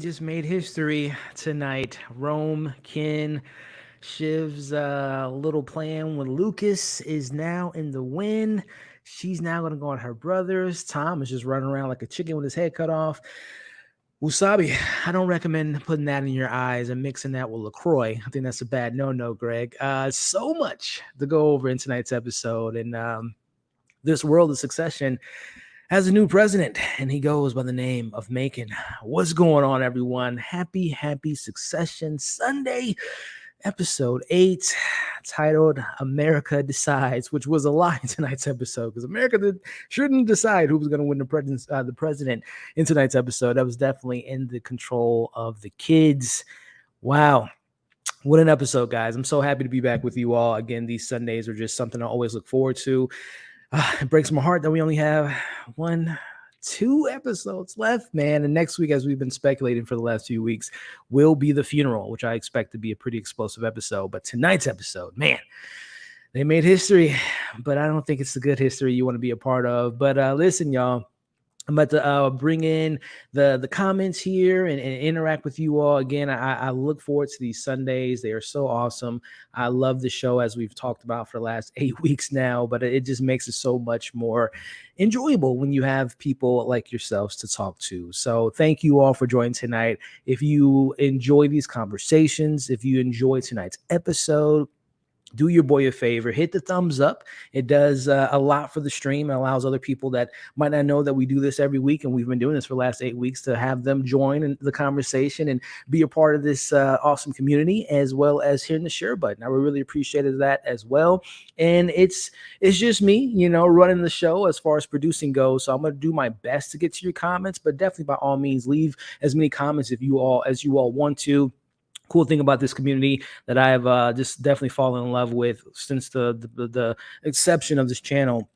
just made history tonight. Rome, Ken, Shiv's little plan with Lucas is now in the win. She's now going to go on her brother's. Tom is just running around like a chicken with his head cut off. Wasabi, I don't recommend putting that in your eyes and mixing that with LaCroix. I think that's a bad no-no, Greg. So much to go over in tonight's episode. And this world of Succession has a new president, and he goes by the name of Macon. What's going on, everyone? Happy Succession Sunday, episode 8, titled America Decides, which was a lie in tonight's episode, because America shouldn't decide who was going to win the president in tonight's episode. That was definitely in the control of the kids. Wow. What an episode, guys. I'm so happy to be back with you all. Again, these Sundays are just something I always look forward to. It breaks my heart that we only have 2 episodes left, man. And next week, as we've been speculating for the last few weeks, will be the funeral, which I expect to be a pretty explosive episode. But tonight's episode, man, they made history, but I don't think it's the good history you want to be a part of. But listen, y'all. I'm about to bring in the comments here and interact with you all. Again, I look forward to these Sundays. They are so awesome. I love the show, as we've talked about for the last 8 weeks now, but it just makes it so much more enjoyable when you have people like yourselves to talk to. So thank you all for joining tonight. If you enjoy these conversations, if you enjoy tonight's episode, do your boy a favor, hit the thumbs up. It does a lot for the stream. It allows other people that might not know that we do this every week, and we've been doing this for the last 8 weeks, to have them join in the conversation and be a part of this awesome community, as well as hitting the share button. I really appreciated that as well. And it's just me, running the show as far as producing goes. So I'm going to do my best to get to your comments, but definitely by all means, leave as many comments as you all want to. Cool thing about this community that I've just definitely fallen in love with since the inception of this channel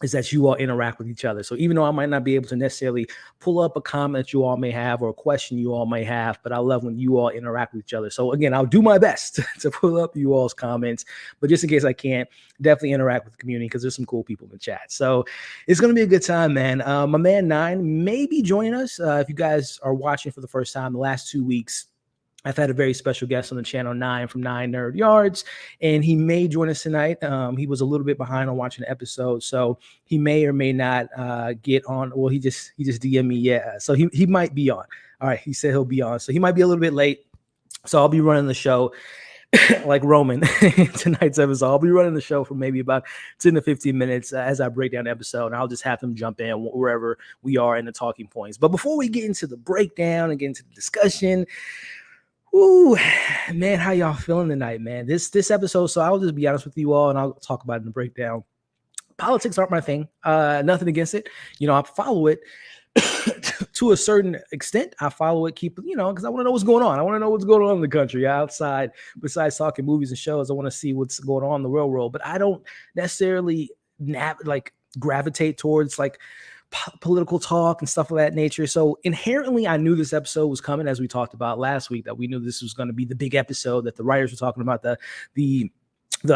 is that you all interact with each other. So even though I might not be able to necessarily pull up a comment you all may have or a question you all may have, but I love when you all interact with each other. So again, I'll do my best to pull up you all's comments, but just in case I can't, definitely interact with the community because there's some cool people in the chat. So it's going to be a good time, man. My man 9 may be joining us. If you guys are watching for the first time, the last 2 weeks, I've had a very special guest on the channel, 9 from 9 Nerd Yards, and he may join us tonight. He was a little bit behind on watching the episode, so he may or may not get on. Well, he just DM'd me, yeah. So he might be on. All right, he said he'll be on, so he might be a little bit late. So I'll be running the show like Roman tonight's episode. I'll be running the show for maybe about 10 to 15 minutes as I break down the episode, and I'll just have them jump in wherever we are in the talking points. But before we get into the breakdown and get into the discussion, ooh, man, how y'all feeling tonight, man? This episode, so I'll just be honest with you all, and I'll talk about it in the breakdown. Politics aren't my thing. Nothing against it. I follow it to a certain extent. I follow it, because I want to know what's going on. I want to know what's going on in the country outside, besides talking movies and shows. I want to see what's going on in the real world, but I don't necessarily gravitate towards political talk and stuff of that nature. So inherently, I knew this episode was coming, as we talked about last week, that we knew this was going to be the big episode, that the writers were talking about, the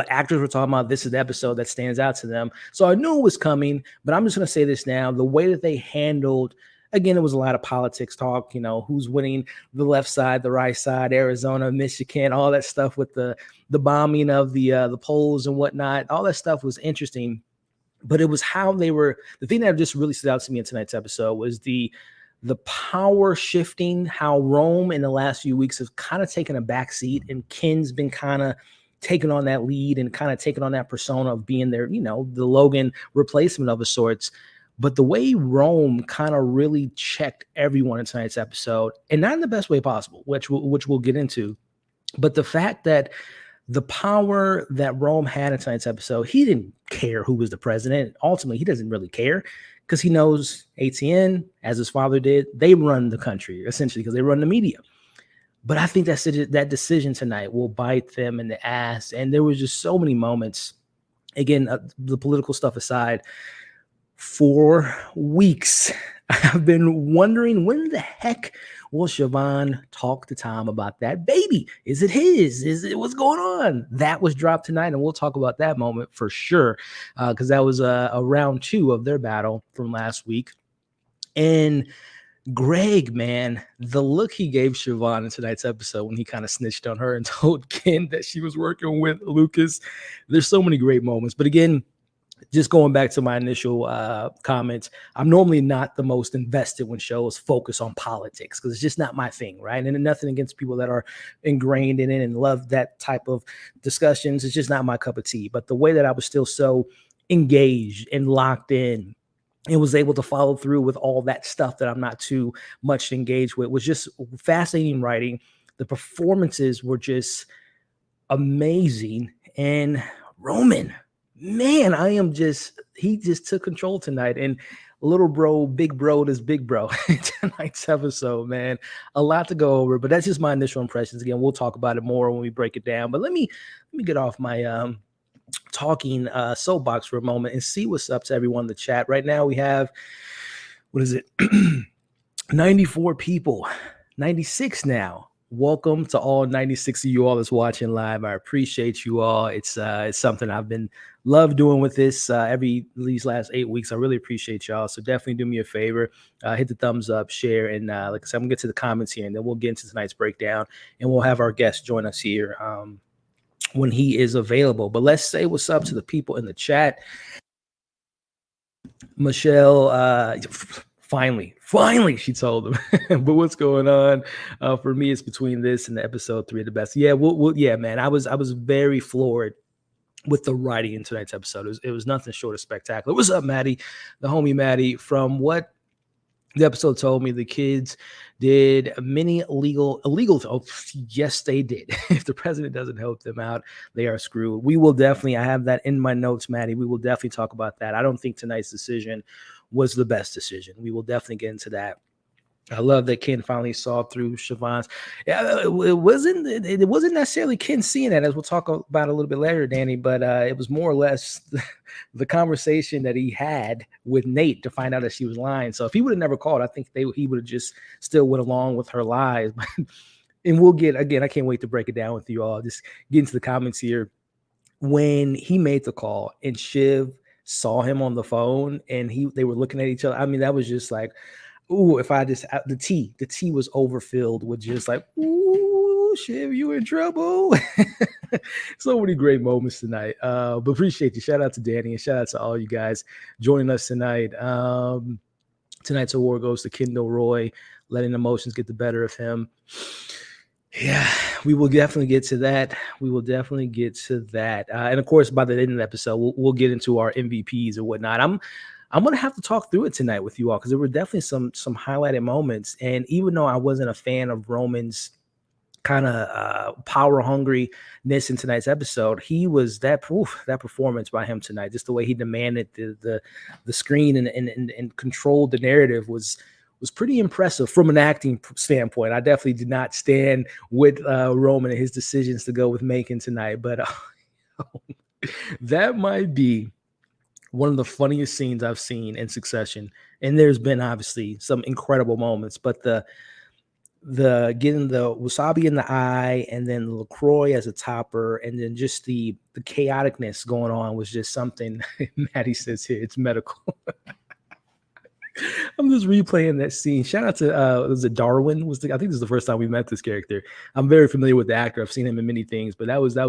actors were talking about, this is the episode that stands out to them. So I knew it was coming, but I'm just going to say this now. The way that they handled, again, it was a lot of politics talk, who's winning the left side, the right side, Arizona, Michigan, all that stuff with the bombing of the polls and whatnot. All that stuff was interesting. But it was how they were. The thing that just really stood out to me in tonight's episode was the power shifting, how Rome in the last few weeks have kind of taken a back seat, and Ken's been kind of taking on that lead and kind of taking on that persona of being their, the Logan replacement of a sorts. But the way Rome kind of really checked everyone in tonight's episode, and not in the best way possible, which we'll get into, but the fact that the power that Rome had in tonight's episode, he didn't care who was the president. Ultimately, he doesn't really care because he knows ATN, as his father did, they run the country, essentially, because they run the media. But I think that decision tonight will bite them in the ass. And there was just so many moments, again, the political stuff aside, for weeks, I've been wondering, when the heck will Siobhan talk to Tom about that baby? Is it his? Is it what's going on? That was dropped tonight, and we'll talk about that moment for sure, because that was a round 2 of their battle from last week. And Greg, man, the look he gave Siobhan in tonight's episode when he kind of snitched on her and told Ken that she was working with Lucas. There's so many great moments. But again, just going back to my initial comments, I'm normally not the most invested when shows focus on politics because it's just not my thing, right? And nothing against people that are ingrained in it and love that type of discussions. It's just not my cup of tea. But the way that I was still so engaged and locked in and was able to follow through with all that stuff that I'm not too much engaged with was just fascinating writing. The performances were just amazing. And Roman, man, he just took control tonight. And little bro, big bro, this big bro tonight's episode, man. A lot to go over, but that's just my initial impressions. Again, we'll talk about it more when we break it down. But let me get off my talking soapbox for a moment and see what's up to everyone in the chat. Right now we have, what is it? 94 people, 96 now. Welcome to all 96 of you all that's watching live. I appreciate you all. It's something I've been love doing with this these last 8 weeks. I really appreciate y'all. So definitely do me a favor, hit the thumbs up, share, and like I said, I'm gonna get to the comments here, and then we'll get into tonight's breakdown, and we'll have our guest join us here when he is available. But let's say what's up to the people in the chat. Michelle, finally, she told him. But what's going on? For me, it's between this and the episode 3 of the best. Yeah, yeah, man. I was very floored with the writing in tonight's episode. It was nothing short of spectacular. What's up, Maddie? The homie Maddie. From what the episode told me, the kids did many illegal. Oh, yes, they did. If the president doesn't help them out, they are screwed. We will definitely, I have that in my notes, Maddie. We will definitely talk about that. I don't think tonight's decision was the best decision. We will definitely get into that. I love that Ken finally saw through Siobhan's. It wasn't necessarily Ken seeing that, as we'll talk about a little bit later, Danny, but it was more or less the conversation that he had with Nate to find out that she was lying. So if he would have never called, I think he would have just still went along with her lies. And we'll get, again, I can't wait to break it down with you all. Just get into the comments here. When he made the call and Shiv saw him on the phone and they were looking at each other, I mean, that was just like, ooh, if I just, the tea was overfilled with just like, ooh, Shiv, you in trouble. So many great moments tonight. But appreciate you. Shout out to Danny and shout out to all you guys joining us tonight. Tonight's award goes to Kendall Roy, letting emotions get the better of him. Yeah, we will definitely get to that. And of course, by the end of the episode, we'll get into our MVPs or whatnot. I'm going to have to talk through it tonight with you all because there were definitely some highlighted moments. And even though I wasn't a fan of Roman's kind of power hungriness in tonight's episode, he was that performance by him tonight, just the way he demanded the screen and controlled the narrative was pretty impressive from an acting standpoint. I definitely did not stand with Roman and his decisions to go with Macon tonight, but that might be one of the funniest scenes I've seen in Succession. And there's been obviously some incredible moments, but the getting the wasabi in the eye and then LaCroix as a topper and then just the chaoticness going on was just something. Maddie says here, it's medical. I'm just replaying that scene. Shout out to was it Darwin? I think this is the first time we met this character. I'm very familiar with the actor. I've seen him in many things, but that was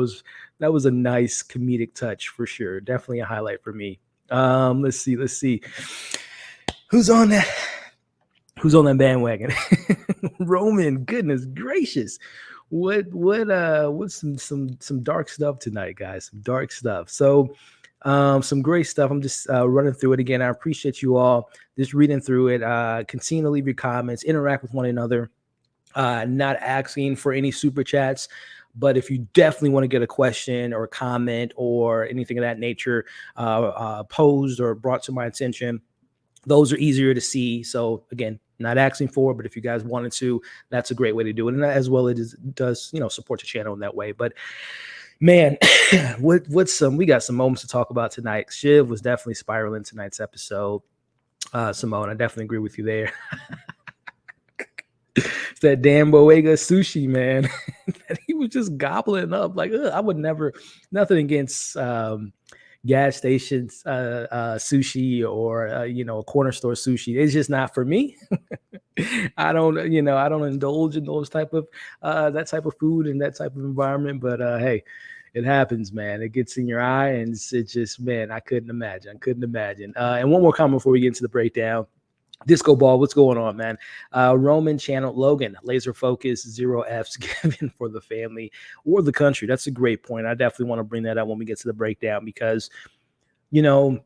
a nice comedic touch for sure. Definitely a highlight for me. Let's see. Who's on that bandwagon? Roman, goodness gracious. What's some dark stuff tonight, guys? Some dark stuff. So some great stuff. I'm just running through it again. I appreciate you all just reading through it. Continue to leave your comments, interact with one another. Not asking for any super chats, but if you definitely want to get a question or a comment or anything of that nature posed or brought to my attention, those are easier to see. So again, not asking for, but if you guys wanted to, that's a great way to do it. And as well, it does support the channel in that way. But man, we got some moments to talk about tonight. Shiv was definitely spiraling tonight's episode. Simone, I definitely agree with you there. It's that damn Boega sushi, man, that he was just gobbling up. Like, I would never, nothing against gas stations sushi or a corner store sushi. It's just not for me. I don't indulge in those type of that type of food and that type of environment. But hey, it happens, man. It gets in your eye, and it's just, man, I couldn't imagine. I couldn't imagine. And one more comment before we get into the breakdown. Disco Ball, what's going on, man? Roman channel Logan, laser focus, 0 Fs given for the family or the country. That's a great point. I definitely want to bring that up when we get to the breakdown because, you know,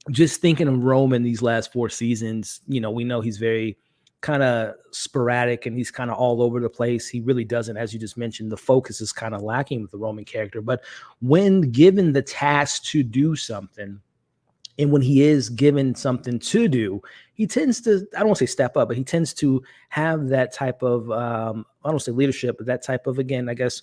just thinking of Roman these last 4 seasons, we know he's very kind of sporadic and he's kind of all over the place. He really doesn't, as you just mentioned, the focus is kind of lacking with the Roman character. But when given the task to do something, and when he is given something to do, he tends to, I don't want to say step up, but he tends to have that type of, I don't say leadership, but that type of, again, I guess,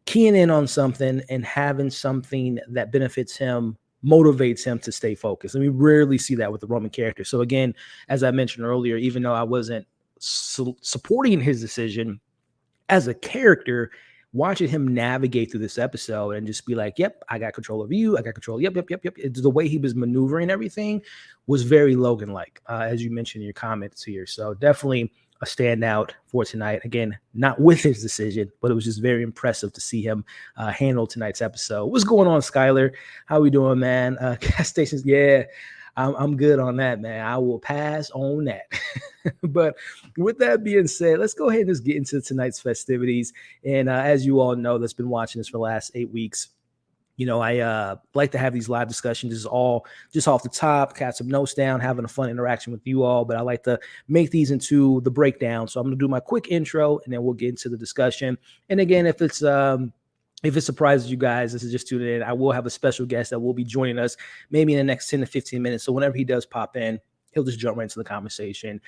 keying in on something and having something that benefits him, motivates him to stay focused. And we rarely see that with the Roman character. So again, as I mentioned earlier, even though I wasn't supporting his decision as a character, watching him navigate through this episode and just be like, yep, I got control of you. I got control. Yep. It's the way he was maneuvering everything was very Logan-like, as you mentioned in your comments here. So definitely a standout for tonight. Again, not with his decision, but it was just very impressive to see him handle tonight's episode. What's going on, Skylar? How we doing, man? Gas stations. Yeah, I'm good on that, man. I will pass on that. But with that being said, let's go ahead and just get into tonight's festivities. And as you all know, that's been watching this for the last 8 weeks, I like to have these live discussions. This is all just off the top, got some notes down, having a fun interaction with you all. But I like to make these into the breakdown. So I'm going to do my quick intro, and then we'll get into the discussion. And again, if it surprises you guys, this is just tuning in, I will have a special guest that will be joining us maybe in the next 10 to 15 minutes. So whenever he does pop in, he'll just jump right into the conversation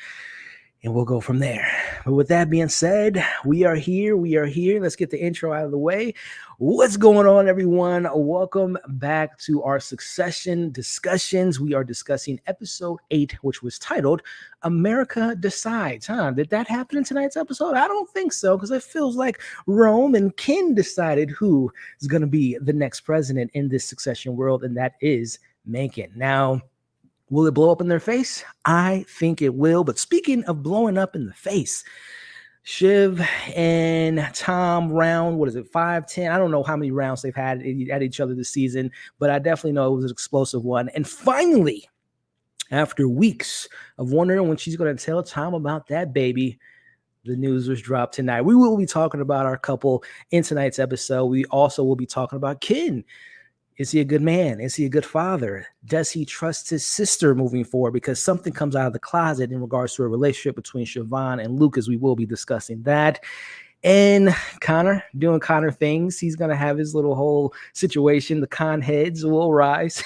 and we'll go from there. But with that being said, we are here. Let's get the intro out of the way. What's going on, everyone? Welcome back to our Succession discussions. We are discussing episode 8, which was titled America Decides. Did that happen in tonight's episode? I don't think so, because it feels like Rome and Ken decided who is going to be the next president in this Succession world, and that is Mencken. Now, will it blow up in their face? I think it will. But speaking of blowing up in the face, Shiv and Tom round, 5-10? I don't know how many rounds they've had at each other this season, but I definitely know it was an explosive one. And finally, after weeks of wondering when she's going to tell Tom about that baby, the news was dropped tonight. We will be talking about our couple in tonight's episode. We also will be talking about Ken. Is he a good man? Is he a good father? Does he trust his sister moving forward? Because something comes out of the closet in regards to a relationship between Siobhan and Lucas. We will be discussing that. And Connor, doing Connor things. He's going to have his little whole situation. The con heads will rise.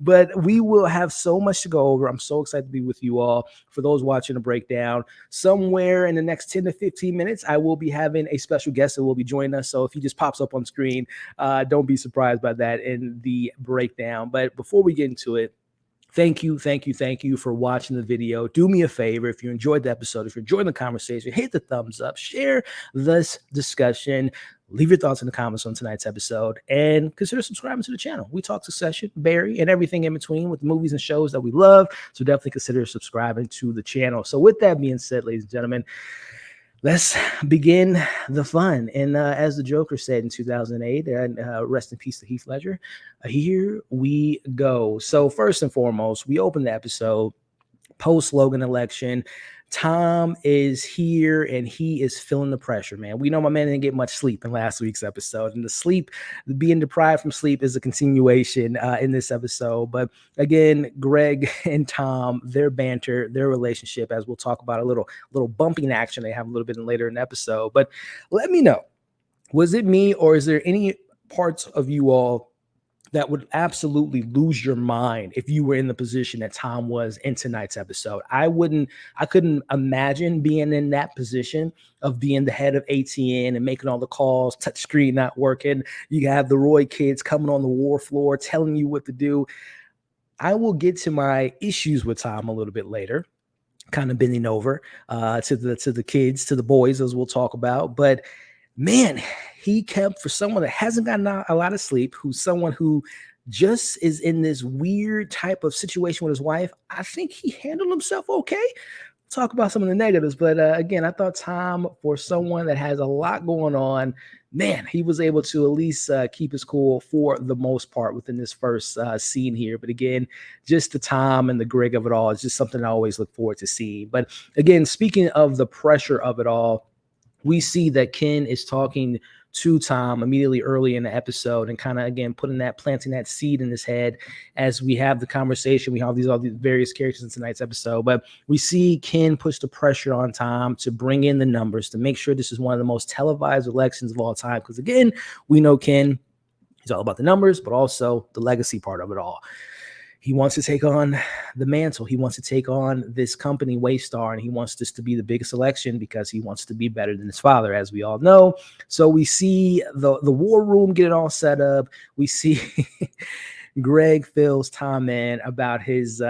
But we will have so much to go over. I'm so excited to be with you all. For those watching the breakdown, somewhere in the next 10 to 15 minutes, I will be having a special guest that will be joining us. So if he just pops up on screen, don't be surprised by that in the breakdown. But before we get into it, thank you for watching the video. Do me a favor, if you enjoyed the episode, if you're enjoying the conversation, hit the thumbs up, share this discussion, leave your thoughts in the comments on tonight's episode, and consider subscribing to the channel. We talk Succession, Barry, and everything in between with movies and shows that we love, so definitely consider subscribing to the channel. So with that being said, ladies and gentlemen, let's begin the fun. And as the Joker said in 2008, and rest in peace to Heath Ledger, here we go. So first and foremost, we open the episode post-Logan election. Tom is here and he is feeling the pressure, man. We know my man didn't get much sleep in last week's episode, and being deprived from sleep is a continuation in this episode. But again, Greg and Tom, their banter, their relationship, as we'll talk about, a little bumping action they have a little bit later in the episode. But let me know, was it me, or is there any parts of you all that would absolutely lose your mind if you were in the position that Tom was in tonight's episode? I couldn't imagine being in that position of being the head of ATN and making all the calls, touchscreen not working. You have the Roy kids coming on the war floor telling you what to do. I will get to my issues with Tom a little bit later, kind of bending over to the kids, to the boys, as we'll talk about. But man, he kept, for someone that hasn't gotten a lot of sleep, who's someone who just is in this weird type of situation with his wife. I think he handled himself okay. Talk about some of the negatives, but again, I thought Tom, for someone that has a lot going on, man, he was able to at least keep his cool for the most part within this first scene here. But again, just the Tom and the Greg of it all is just something I always look forward to seeing. But again, speaking of the pressure of it all, we see that Ken is talking to Tom immediately early in the episode and kind of again planting that seed in his head as we have the conversation. We have all these various characters in tonight's episode, but we see Ken push the pressure on Tom to bring in the numbers to make sure this is one of the most televised elections of all time. Because again, we know Ken, he's all about the numbers, but also the legacy part of it all. He wants to take on the mantle. He wants to take on this company, Waystar, and he wants this to be the biggest election because he wants to be better than his father, as we all know. So we see the war room get it all set up. We see Greg fills Tom in about his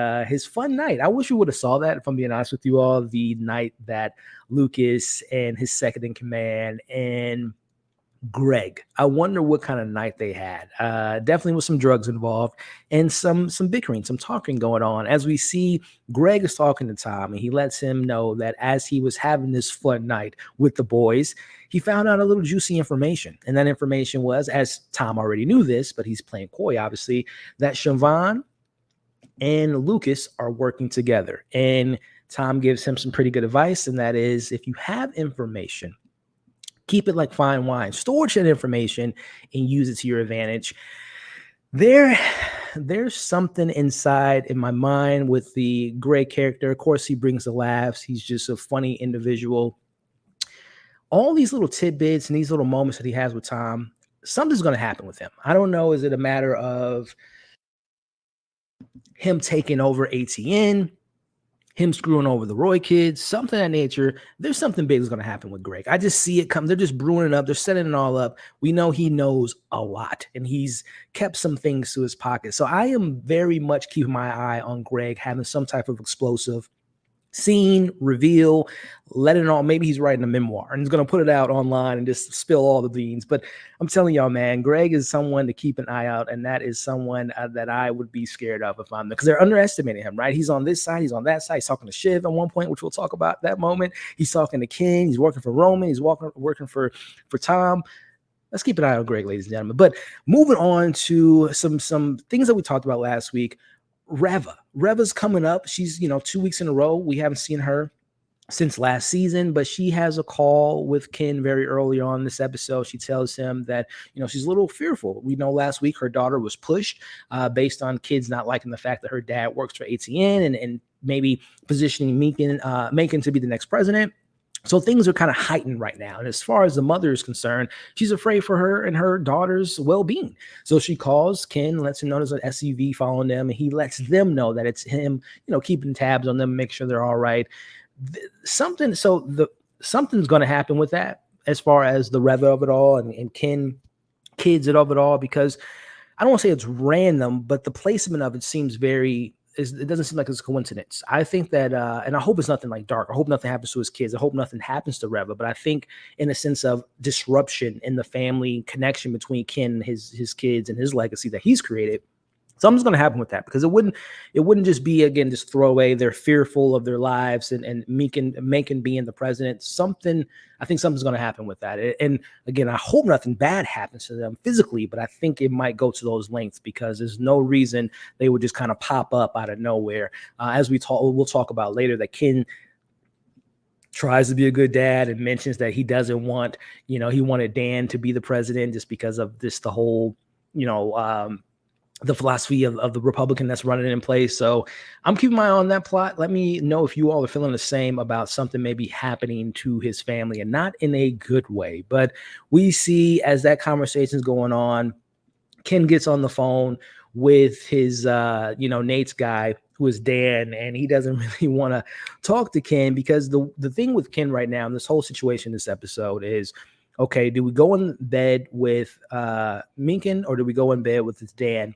fun night. I wish we would have saw that, if I'm being honest with you all, the night that Lucas and his second in command and Greg. I wonder what kind of night they had. Definitely with some drugs involved and some bickering, some talking going on. As we see, Greg is talking to Tom, and he lets him know that as he was having this fun night with the boys, he found out a little juicy information. And that information was, as Tom already knew this, but he's playing coy, obviously, that Siobhan and Lucas are working together. And Tom gives him some pretty good advice, and that is, if you have information, keep it like fine wine. Store that information and use it to your advantage. There's something inside in my mind with the Greg character. Of course, he brings the laughs. He's just a funny individual. All these little tidbits and these little moments that he has with Tom, something's going to happen with him. I don't know. Is it a matter of him taking over ATN? Him screwing over the Roy kids, something of that nature. There's something big is going to happen with Greg. I just see it come. They're just brewing it up. They're setting it all up. We know he knows a lot, and he's kept some things to his pocket. So I am very much keeping my eye on Greg having some type of explosive scene, reveal, let it all. Maybe he's writing a memoir and he's going to put it out online and just spill all the beans. But I'm telling y'all, man, Greg is someone to keep an eye out. And that is someone that I would be scared of if I'm there, because they're underestimating him, right? He's on this side. He's on that side. He's talking to Shiv at one point, which we'll talk about that moment. He's talking to Ken. He's working for Roman. He's working for Tom. Let's keep an eye on Greg, ladies and gentlemen. But moving on to some things that we talked about last week. Reva's coming up. She's 2 weeks in a row. We haven't seen her since last season, but she has a call with Ken very early on in this episode. She tells him that she's a little fearful. We know last week her daughter was pushed based on kids not liking the fact that her dad works for ATN and maybe positioning Macon to be the next president. So things are kind of heightened right now. And as far as the mother is concerned, she's afraid for her and her daughter's well-being. So she calls Ken, lets him know there's an SUV following them, and he lets them know that it's him, keeping tabs on them, make sure they're all right. Something's going to happen with that as far as the Reva of it all and Ken kids of it all, because I don't want to say it's random, but the placement of it seems it doesn't seem like it's a coincidence. I think that, and I hope it's nothing like dark. I hope nothing happens to his kids. I hope nothing happens to Reva. But I think in a sense of disruption in the family connection between Ken and his kids and his legacy that he's created, something's going to happen with that, because it wouldn't just be, again, just throwaway. They're fearful of their lives and Macon being the president. I think something's going to happen with that. And again, I hope nothing bad happens to them physically, but I think it might go to those lengths, because there's no reason they would just kind of pop up out of nowhere. As we'll talk about later, that Ken tries to be a good dad and mentions that he doesn't want, he wanted Dan to be the president just because of the whole, the philosophy of the Republican that's running in place. So I'm keeping my eye on that plot. Let me know if you all are feeling the same about something maybe happening to his family, and not in a good way. But we see as that conversation is going on, Ken gets on the phone with his, Nate's guy, who is Dan, and he doesn't really want to talk to Ken, because the thing with Ken right now in this whole situation, this episode is, okay, do we go in bed with Minkin, or do we go in bed with this Dan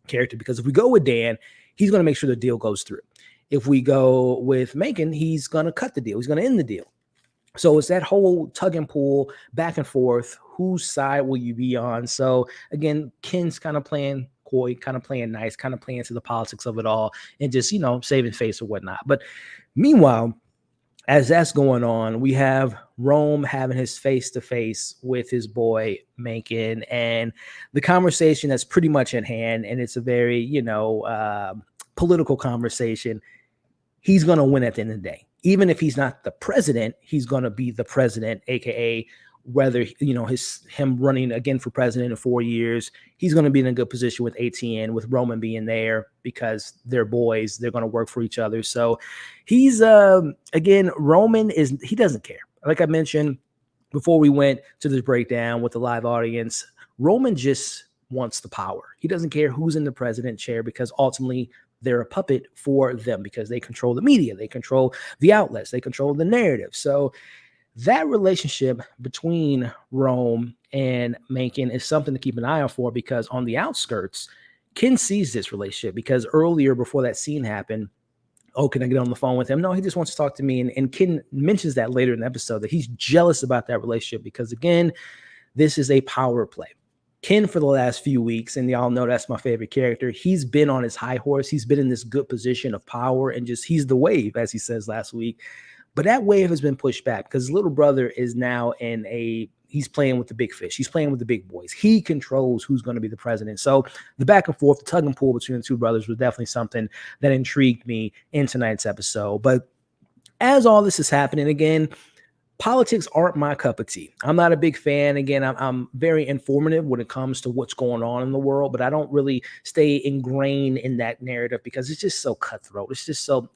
character? Because if we go with Dan, he's going to make sure the deal goes through. If we go with Macon, he's going to cut the deal. He's going to end the deal. So it's that whole tug and pull back and forth. Whose side will you be on? So again, Ken's kind of playing coy, kind of playing nice, kind of playing into the politics of it all, and just, saving face or whatnot. But meanwhile, as that's going on, we have Rome having his face-to-face with his boy Macon, and the conversation that's pretty much at hand, and it's a very, political conversation. He's going to win at the end of the day. Even if he's not the president, he's going to be the president, aka whether him running again for president in 4 years, he's going to be in a good position with ATN, with Roman being there because they're boys, they're going to work for each other. So he's again, Roman he doesn't care. Like I mentioned before we went to this breakdown with the live audience, Roman just wants the power. He doesn't care who's in the president chair because ultimately they're a puppet for them because they control the media, they control the outlets, they control the narrative. So that relationship between Rome and Macon is something to keep an eye out for, because on the outskirts, Ken sees this relationship because earlier, before that scene happened, oh, can I get on the phone with him? No, he just wants to talk to me. And Ken mentions that later in the episode, that he's jealous about that relationship because, again, this is a power play. Ken, for the last few weeks, and y'all know that's my favorite character, he's been on his high horse. He's been in this good position of power, and just he's the wave, as he says last week. But that wave has been pushed back because his little brother is now he's playing with the big fish. He's playing with the big boys. He controls who's going to be the president. So the back and forth, the tug and pull between the two brothers was definitely something that intrigued me in tonight's episode. But as all this is happening, again, politics aren't my cup of tea. I'm not a big fan. Again, I'm very informative when it comes to what's going on in the world, but I don't really stay ingrained in that narrative because it's just so cutthroat. It's just so,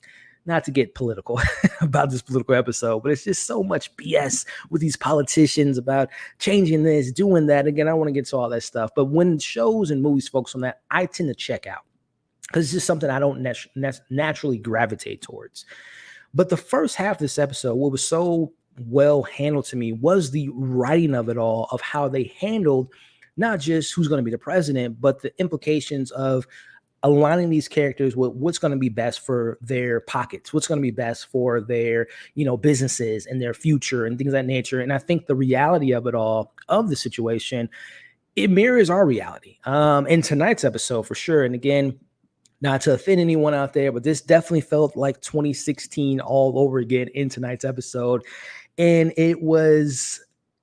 not to get political about this political episode, but it's just so much BS with these politicians about changing this, doing that. Again, I want to get to all that stuff. But when shows and movies focus on that, I tend to check out because it's just something I don't naturally gravitate towards. But the first half of this episode, what was so well handled to me was the writing of it all, of how they handled not just who's going to be the president, but the implications of aligning these characters with what's going to be best for their pockets, what's going to be best for their, businesses and their future and things of that nature. And I think the reality of it all, of the situation, it mirrors our reality in tonight's episode for sure. And again, not to offend anyone out there, but this definitely felt like 2016 all over again in tonight's episode. And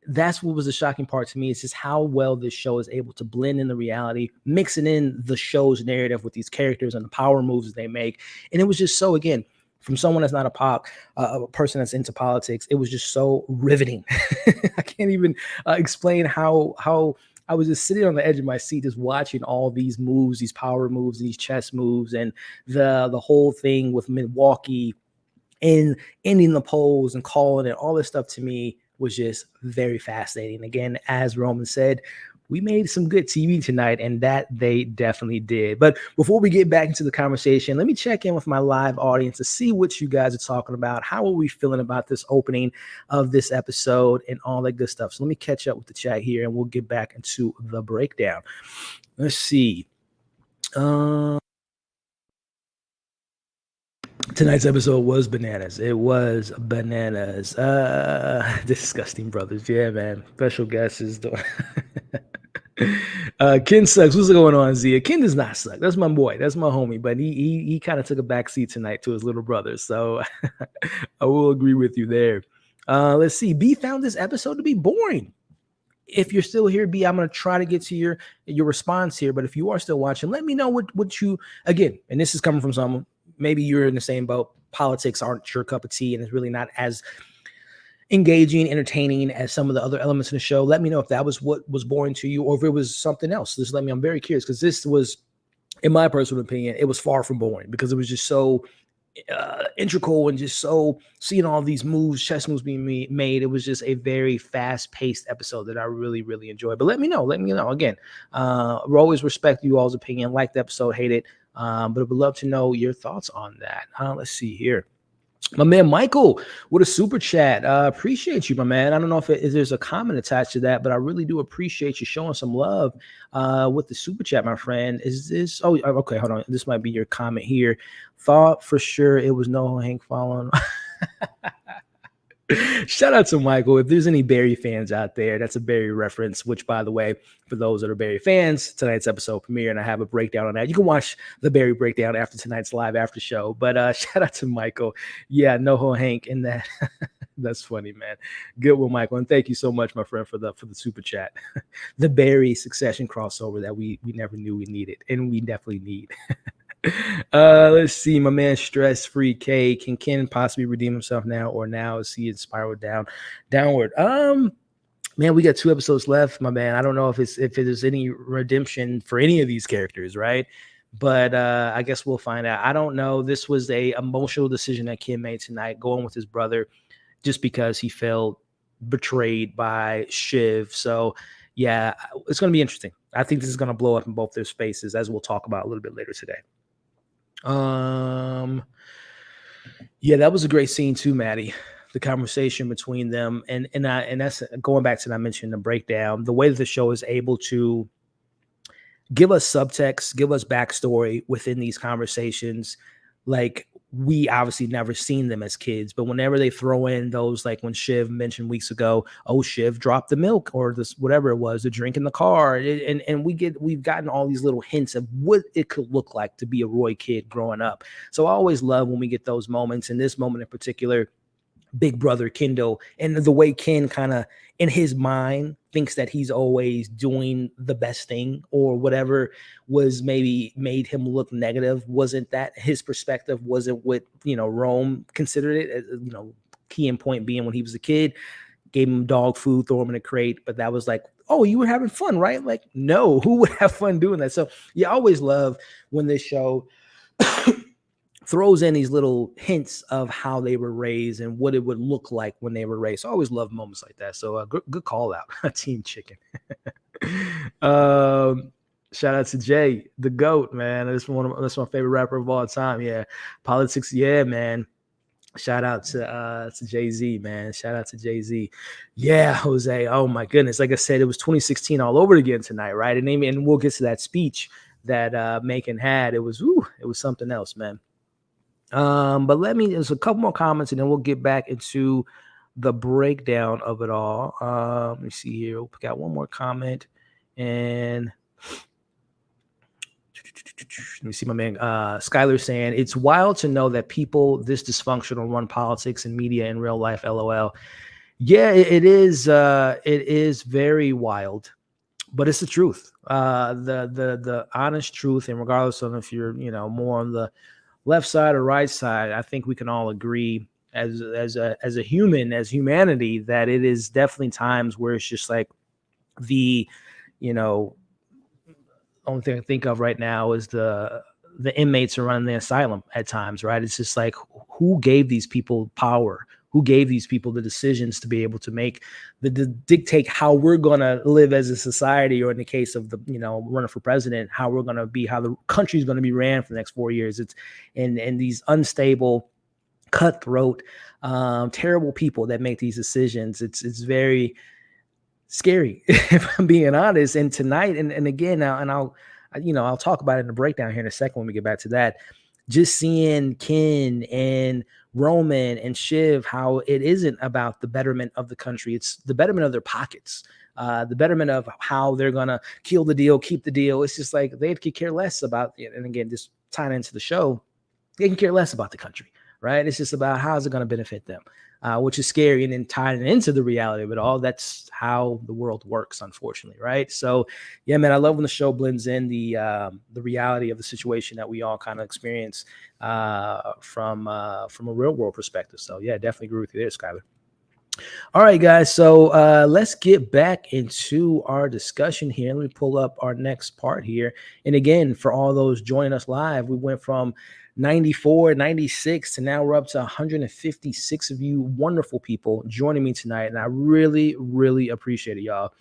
that's what was the shocking part to me, is just how well this show is able to blend in the reality, mixing in the show's narrative with these characters and the power moves they make. And it was just so, again, from someone that's not a person that's into politics, it was just so riveting. I can't even explain how I was just sitting on the edge of my seat, just watching all these moves, these power moves, these chess moves, and the whole thing with Milwaukee and ending the polls and calling it, all this stuff to me was just very fascinating. Again, as Roman said, we made some good TV tonight, and that they definitely did. But before we get back into the conversation, let me check in with my live audience to see what you guys are talking about. How are we feeling about this opening of this episode and all that good stuff? So let me catch up with the chat here, and we'll get back into the breakdown. Let's see. Tonight's episode was bananas. It was bananas. Disgusting brothers. Yeah, man. Special guest is doing. Ken sucks. What's going on, Zia? Ken does not suck. That's my boy. That's my homie. But he kind of took a backseat tonight to his little brother. So I will agree with you there. Let's see. B found this episode to be boring. If you're still here, B, I'm going to try to get to your response here. But if you are still watching, let me know what you, again, and this is coming from someone, maybe you're in the same boat. Politics aren't your cup of tea, and it's really not as engaging, entertaining as some of the other elements in the show. Let me know if that was what was boring to you, or if it was something else. Just let me. I'm very curious, because this was, in my personal opinion, it was far from boring, because it was just so integral, and just so seeing all these moves, chess moves being made. It was just a very fast-paced episode that I really, really enjoyed. But let me know. Again, we always respect you all's opinion. Like the episode, hate it. But I would love to know your thoughts on that. Let's see here. My man Michael with a super chat. Appreciate you, my man. I don't know if there's a comment attached to that, but I really do appreciate you showing some love with the super chat, my friend. Is this? Oh, okay. Hold on. This might be your comment here. Thought for sure it was no Hank following. Shout out to Michael. If there's any Barry fans out there, that's a Barry reference, which, by the way, for those that are Barry fans, tonight's episode premiere, and I have a breakdown on that. You can watch the Barry breakdown after tonight's live after show. But shout out to Michael. Yeah, NoHo Hank in that. That's funny, man. Good one, Michael. And thank you so much, my friend, for the super chat. The Barry Succession crossover that we never knew we needed, and we definitely need. Let's see, my man Stress Free K. Can Ken possibly redeem himself now, or now is he spiraled downward? Man, we got 2 episodes left, my man. I don't know if there's any redemption for any of these characters, right? But I guess we'll find out. I don't know. This was a emotional decision that Ken made tonight, going with his brother, just because he felt betrayed by Shiv. So yeah, it's going to be interesting. I think this is going to blow up in both their spaces, as we'll talk about a little bit later today. Yeah, that was a great scene too, Maddie. The conversation between them, and that's going back to that I mentioned the breakdown. The way that the show is able to give us subtext, give us backstory within these conversations, like we obviously never seen them as kids, but whenever they throw in those, like when Shiv mentioned weeks ago, oh, Shiv dropped the milk or this, whatever it was, the drink in the car. And we've gotten all these little hints of what it could look like to be a Roy kid growing up. So I always love when we get those moments. In this moment in particular, big brother Kendall, and the way Ken kind of in his mind thinks that he's always doing the best thing, or whatever was maybe made him look negative wasn't that his perspective, wasn't what Rome considered it. Key and point being when he was a kid, gave him dog food, throw him in a crate, but that was like, oh, you were having fun, right? Like, no, who would have fun doing that? So yeah, I always love when this show throws in these little hints of how they were raised and what it would look like when they were raised. So I always love moments like that. So good call out, Team Chicken. Shout out to Jay, the GOAT, man. That's my favorite rapper of all time. Yeah, politics. Yeah, man. Shout out to Jay-Z, man. Shout out to Jay-Z. Yeah, Jose. Oh my goodness. Like I said, it was 2016 all over again tonight, right? And we'll get to that speech that Macon had. It was something else, man. But there's a couple more comments and then we'll get back into the breakdown of it all. Let me see here. We got one more comment, and let me see, my man Skylar saying, it's wild to know that people this dysfunctional run politics and media in real life. LOL. Yeah, it is. It is very wild, but it's the truth. The honest truth, and regardless of if you're more on the left side or right side, I think we can all agree as a human, as humanity, that it is definitely times where it's just like the only thing I think of right now is the inmates are running the asylum at times, right? It's just like, who gave these people power? Who gave these people the decisions to be able to make the dictate how we're going to live as a society, or in the case of the running for president, how we're going to be, how the country is going to be ran for the next 4 years. It's and these unstable, cutthroat, terrible people that make these decisions. It's very scary, if I'm being honest. And tonight, and again now, and I'll talk about it in the breakdown here in a second when we get back to that. Just seeing Ken and Roman and Shiv, how it isn't about the betterment of the country. It's the betterment of their pockets, the betterment of how they're going to kill the deal, keep the deal. It's just like they could care less about it. And again, just tying into the show, they can care less about the country, right? It's just about how is it going to benefit them, which is scary. And then tying into the reality of it all, that's how the world works, unfortunately, right? So, yeah, man, I love when the show blends in the reality of the situation that we all kind of experience from a real world perspective. So, yeah, definitely agree with you there, Skylar. All right, guys. So let's get back into our discussion here. Let me pull up our next part here. And again, for all those joining us live, we went from 94, 96 to now we're up to 156 of you wonderful people joining me tonight. And I really, really appreciate it, y'all.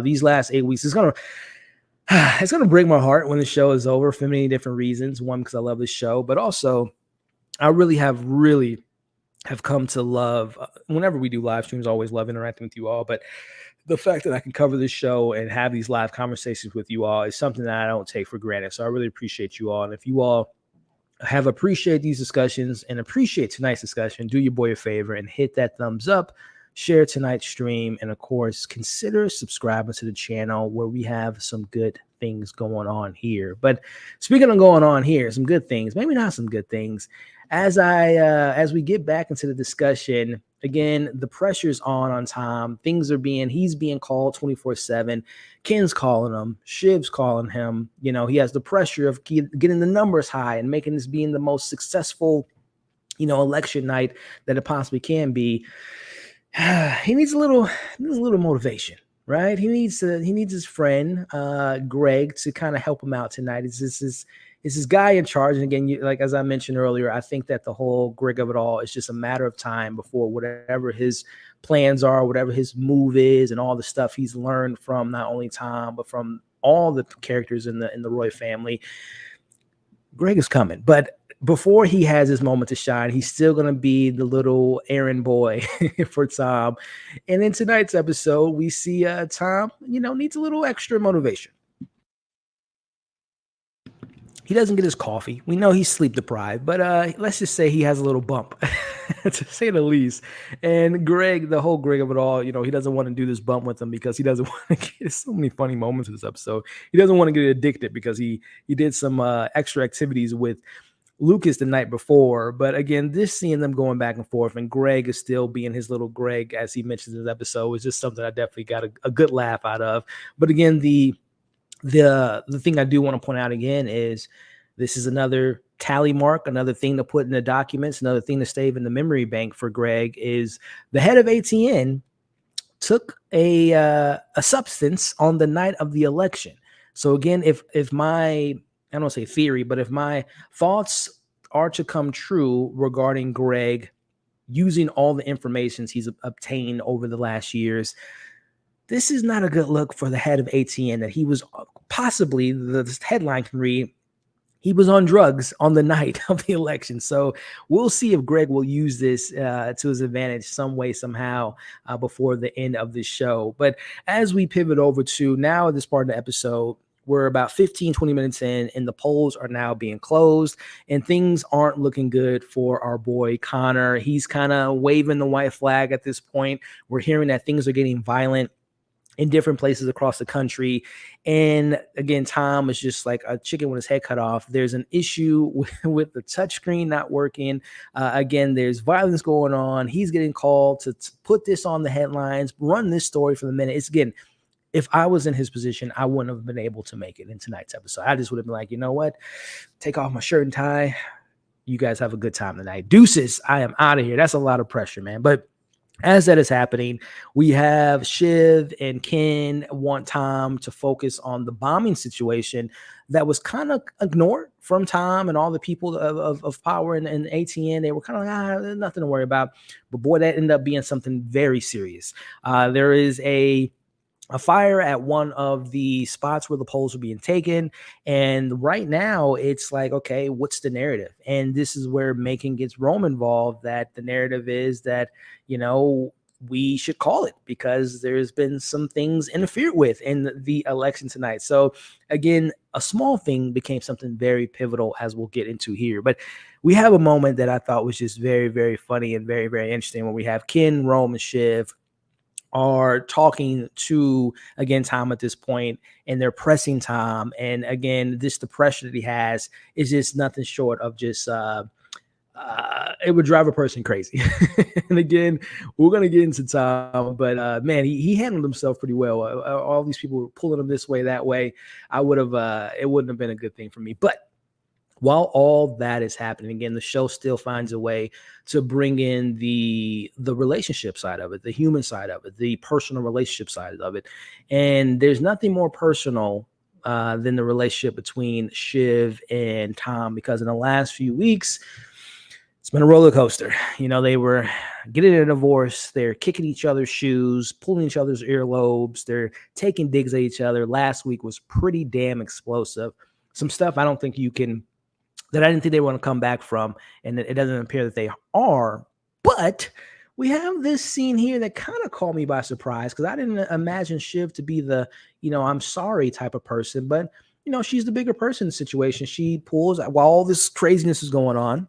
These last 8 weeks, it's gonna break my heart when the show is over for many different reasons. One, because I love this show, but also I really have come to love, whenever we do live streams, always love interacting with you all. But the fact that I can cover this show and have these live conversations with you all is something that I don't take for granted. So I really appreciate you all. And if you all have appreciated these discussions and appreciate tonight's discussion, do your boy a favor and hit that thumbs up, share tonight's stream, and of course, consider subscribing to the channel where we have some good things going on here. But speaking of going on here, some good things, maybe not some good things. As we get back into the discussion, again, the pressure's on Tom. He's being called 24/7. Ken's calling him, Shiv's calling him. He has the pressure of getting the numbers high and making this being the most successful, election night that it possibly can be. He needs a little motivation, right? He needs his friend Greg to kind of help him out tonight. It's this guy in charge, and again, like as I mentioned earlier, I think that the whole Greg of it all is just a matter of time before whatever his plans are, whatever his move is, and all the stuff he's learned from not only Tom but from all the characters in the Roy family. Greg is coming, but before he has his moment to shine, he's still going to be the little errand boy for Tom. And in tonight's episode, we see Tom, needs a little extra motivation. He doesn't get his coffee. We know he's sleep deprived, but let's just say he has a little bump, to say the least. And Greg, the whole Greg of it all, he doesn't want to do this bump with him because he doesn't want to get so many funny moments in this episode. He doesn't want to get addicted because he did some extra activities with Lucas the night before. But again, this seeing them going back and forth and Greg is still being his little Greg, as he mentions in this episode, was just something I definitely got a good laugh out of. But again, the thing I do want to point out again is this is another tally mark, another thing to put in the documents, another thing to save in the memory bank for Greg is the head of ATN took a substance on the night of the election. So again, if my, I don't say theory, but if my thoughts are to come true regarding Greg using all the information he's obtained over the last years, this is not a good look for the head of ATN that he was possibly, the headline can read, he was on drugs on the night of the election. So we'll see if Greg will use this to his advantage some way, somehow before the end of this show. But as we pivot over to now this part of the episode, we're about 15, 20 minutes in, and the polls are now being closed, and things aren't looking good for our boy Connor. He's kind of waving the white flag at this point. We're hearing that things are getting violent in different places across the country. And again, Tom is just like a chicken with his head cut off. There's an issue with the touchscreen not working. Again, there's violence going on. He's getting called to put this on the headlines, run this story for the minute. It's again, if I was in his position, I wouldn't have been able to make it in tonight's episode. I just would have been like, you know what? Take off my shirt and tie. You guys have a good time tonight. Deuces, I am out of here. That's a lot of pressure, man. But as that is happening, we have Shiv and Ken want Tom to focus on the bombing situation that was kind of ignored from Tom and all the people of power and ATN. They were kind of like, there's nothing to worry about. But boy, that ended up being something very serious. There is a fire at one of the spots where the polls are being taken. And right now it's like, okay, what's the narrative? And this is where Macon gets Rome involved, that the narrative is that, we should call it because there's been some things interfered with in the election tonight. So again, a small thing became something very pivotal, as we'll get into here. But we have a moment that I thought was just very, very funny and very, very interesting when we have Ken, Rome, and Shiv are talking to, again, Tom at this point, and they're pressing Tom. And again, the pressure that he has is just nothing short of just, it would drive a person crazy. And again, we're going to get into Tom, but man, he handled himself pretty well. All these people were pulling him this way, that way. It wouldn't have been a good thing for me. But while all that is happening, again, the show still finds a way to bring in the relationship side of it, the human side of it, the personal relationship side of it. And there's nothing more personal than the relationship between Shiv and Tom, because in the last few weeks, it's been a roller coaster. They were getting a divorce. They're kicking each other's shoes, pulling each other's earlobes. They're taking digs at each other. Last week was pretty damn explosive. Some stuff I didn't think they want to come back from, and it doesn't appear that they are. But we have this scene here that kind of caught me by surprise, because I didn't imagine Shiv to be the, I'm sorry type of person. But she's the bigger person in the situation. She pulls, while all this craziness is going on,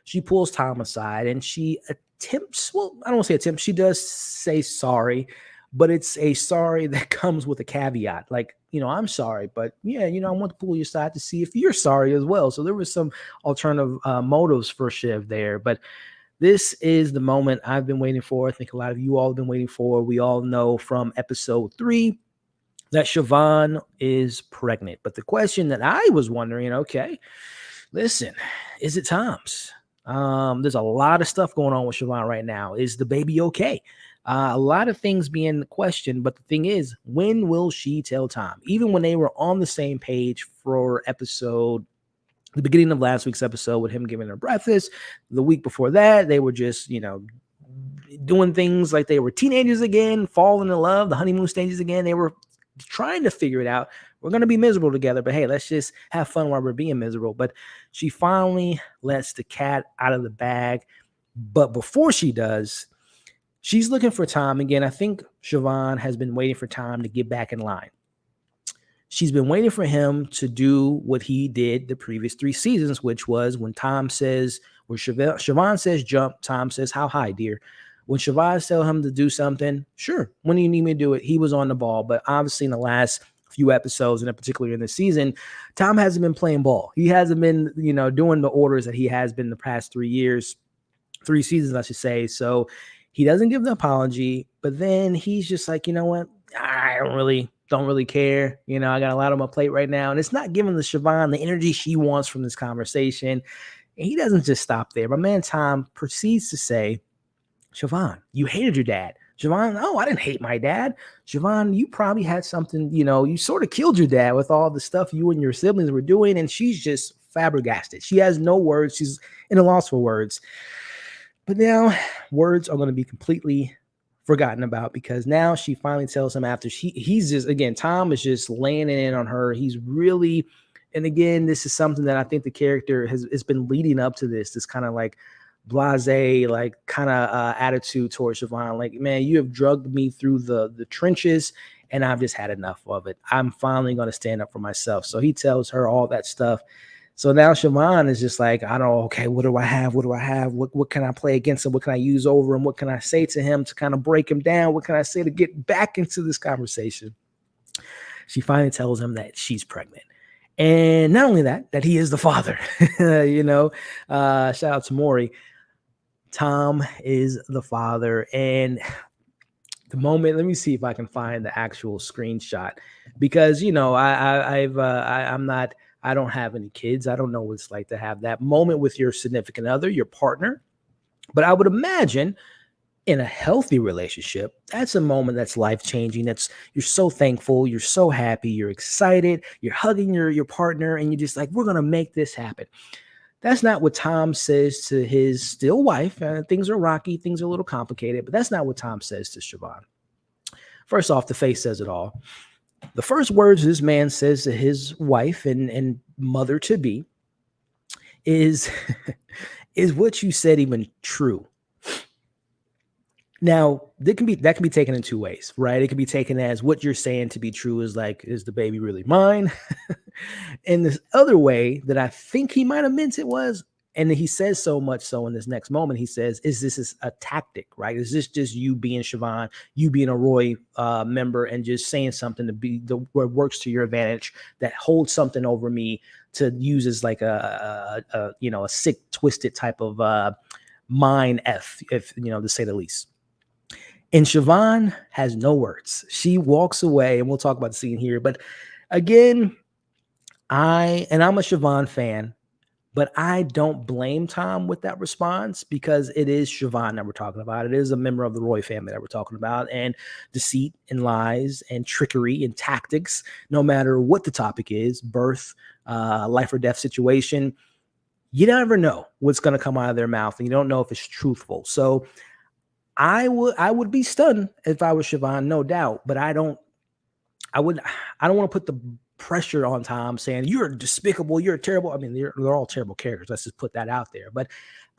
she pulls Tom aside and she attempts, well, I don't want to say attempts, she does say sorry, but it's a sorry that comes with a caveat. Like, I'm sorry, but yeah, I want to pull you aside to see if you're sorry as well. So there was some alternative motives for Shiv there. But this is the moment I've been waiting for. I think a lot of you all have been waiting for. We all know from episode 3 that Siobhan is pregnant. But the question that I was wondering, okay, listen, is it Tom's? There's a lot of stuff going on with Siobhan right now. Is the baby okay? A lot of things being questioned, but the thing is, when will she tell Tom? Even when they were on the same page for the beginning of last week's episode with him giving her breakfast, the week before that, they were just, doing things like they were teenagers again, falling in love, the honeymoon stages again. They were trying to figure it out. We're going to be miserable together, but hey, let's just have fun while we're being miserable. But she finally lets the cat out of the bag. But before she does, she's looking for Tom again. I think Siobhan has been waiting for Tom to get back in line. She's been waiting for him to do what he did the previous 3 seasons, which was when Siobhan says jump, Tom says, how high, dear? When Siobhan tells him to do something, sure, when do you need me to do it? He was on the ball. But obviously in the last few episodes, and particularly in this season, Tom hasn't been playing ball. He hasn't been, doing the orders that he has been the past 3 seasons, I should say. So he doesn't give the apology, but then he's just like, you know what? I don't really care. I got a lot on my plate right now. And it's not giving the Siobhan the energy she wants from this conversation. And he doesn't just stop there. My man Tom proceeds to say, Siobhan, you hated your dad. Siobhan, no, I didn't hate my dad. Siobhan, you probably had something, you sort of killed your dad with all the stuff you and your siblings were doing. And she's just flabbergasted. She has no words. She's in a loss for words. But now words are going to be completely forgotten about, because now she finally tells him after he's just, again, Tom is just laying it in on her. He's really, and again, this is something that I think the character has been leading up to this kind of like blasé, like kind of attitude towards Siobhan. Like, man, you have drugged me through the trenches and I've just had enough of it. I'm finally going to stand up for myself. So he tells her all that stuff. So now Siobhan is just like, I don't know, okay, what do I have? What do I have? What can I play against him? What can I use over him? What can I say to him to kind of break him down? What can I say to get back into this conversation? She finally tells him that she's pregnant. And not only that he is the father. Shout out to Maury. Tom is the father. And the moment, let me see if I can find the actual screenshot, because, I don't have any kids. I don't know what it's like to have that moment with your significant other, your partner. But I would imagine in a healthy relationship, that's a moment that's life-changing. You're so thankful, you're so happy, you're excited, you're hugging your partner, and you're just like, we're going to make this happen. That's not what Tom says to his still wife. Things are rocky, things are a little complicated, but that's not what Tom says to Siobhan. First off, the face says it all. The first words this man says to his wife and mother-to-be is, is what you said even true? Now, that can be taken in 2 ways, right? It can be taken as what you're saying to be true is like, is the baby really mine? And this other way that I think he might have meant it was, and he says so much so in this next moment, he says, is this a tactic, right? Is this just you being Siobhan, you being a Roy member, and just saying something to be what works to your advantage, that holds something over me to use as like a sick, twisted type of mind if to say the least. And Siobhan has no words. She walks away, and we'll talk about the scene here. But again, I'm a Siobhan fan, but I don't blame Tom with that response, because it is Siobhan that we're talking about. It is a member of the Roy family that we're talking about, and deceit and lies and trickery and tactics, no matter what the topic is, birth, life or death situation, you never know what's going to come out of their mouth, and you don't know if it's truthful. So I would be stunned if I was Siobhan, no doubt, but I don't want to put the pressure on Tom saying you're despicable, you're terrible. I mean, they're all terrible characters. Let's just put that out there. But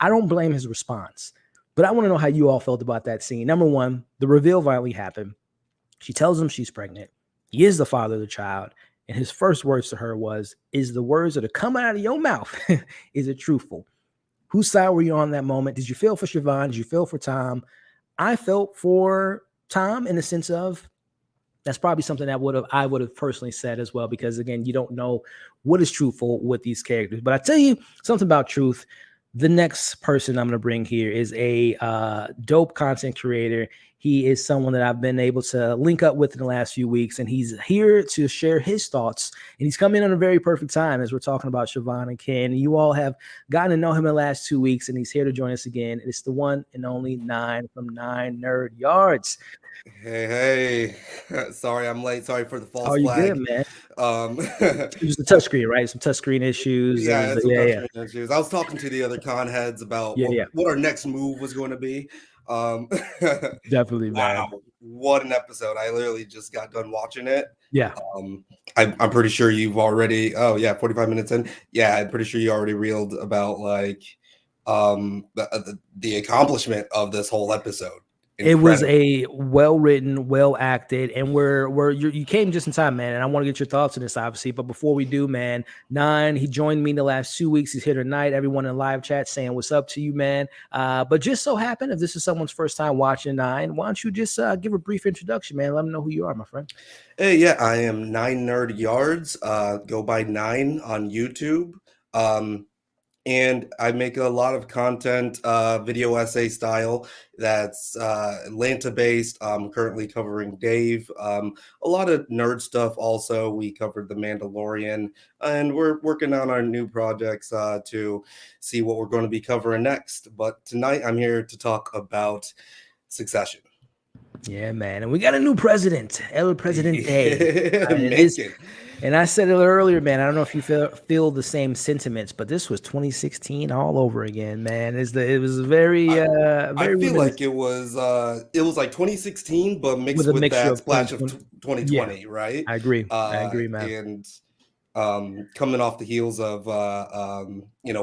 I don't blame his response. But I want to know how you all felt about that scene. Number one, the reveal finally happened. She tells him she's pregnant. He is the father of the child. And his first words to her was, "Is the words that are coming out of your mouth, is it truthful?" Whose side were you on that moment? Did you feel for Siobhan? Did you feel for Tom? I felt for Tom in the sense of that's probably something that I would have personally said as well, because again, you don't know what is truthful with these characters. But I tell you something about truth. The next person I'm going to bring here is a dope content creator. He is someone that I've been able to link up with in the last few weeks, and he's here to share his thoughts. And he's come in on a very perfect time as we're talking about Siobhan and Ken. You all have gotten to know him in the last 2 weeks, and he's here to join us again. It's the one and only Nine from Nine Nerd Yards. Hey, sorry I'm late. Sorry for the Oh, false you good, flag. man? Um, It was the touchscreen, right? Some touchscreen issues. It yeah, I was had some yeah. touchscreen issues. I was talking to the other con heads about Yeah, what, yeah. what our next move was going to be. Um, Definitely, man. wow, what an episode! I literally just got done watching it. Yeah. I'm pretty sure you've already. Oh yeah, 45 minutes in. Yeah, I'm pretty sure you already reeled about like the accomplishment of this whole episode. It was Incredible. a well written, well acted, and you came just in time, man. And I want to get your thoughts on this, obviously. But before we do, man, Nine, he joined me in the last 2 weeks. He's here tonight. Everyone in live chat saying what's up to you, man. But just so happen, if this is someone's first time watching Nine, why don't you just give a brief introduction, man? Let them know who you are, my friend. Hey, yeah, I am Nine Nerd Yards. Go by Nine on YouTube. And I make a lot of content, video essay style, that's Atlanta based. I'm currently covering Dave. A lot of nerd stuff also. We covered The Mandalorian, and we're working on our new projects to see what we're going to be covering next. But tonight I'm here to talk about Succession. Yeah, man. And we got a new president, El Presidente. Macon. And I said it earlier, man. I don't know if you feel the same sentiments, but this was 2016 all over again, man. It was very I feel reminiscent like it was like 2016, but with mixed a with mixture that of splash of 2020. Yeah, 2020, right? I agree. I agree, man. And coming off the heels of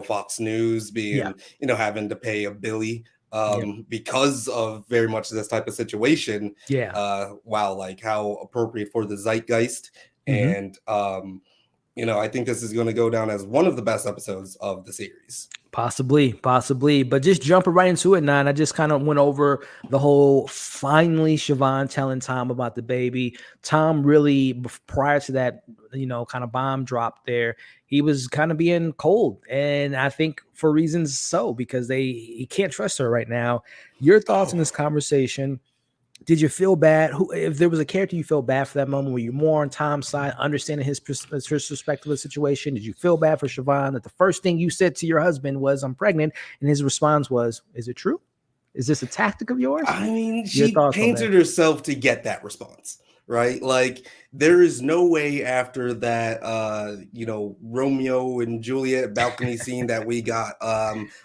Fox News Yeah, being having to pay a Billy yeah, because of very much this type of situation. yeah. Wow, like how appropriate for the zeitgeist. Hmm. And I think this is going to go down as one of the best episodes of the series. Possibly. But just jumping right into it, Nine. I just kind of went over the whole finally Siobhan telling Tom about the baby. Tom really, prior to that, kind of bomb drop there, he was kind of being cold. And I think for reasons so, because he can't trust her right now. Your thoughts on this conversation? Did you feel bad? If there was a character you felt bad for that moment, were you more on Tom's side, understanding his perspective of the situation? Did you feel bad for Siobhan that the first thing you said to your husband was, "I'm pregnant," and his response was, "Is it true? Is this a tactic of yours?" I mean, Your she thoughts on that? painted herself to get that response, right? Like, there is no way after that, Romeo and Juliet balcony scene that we got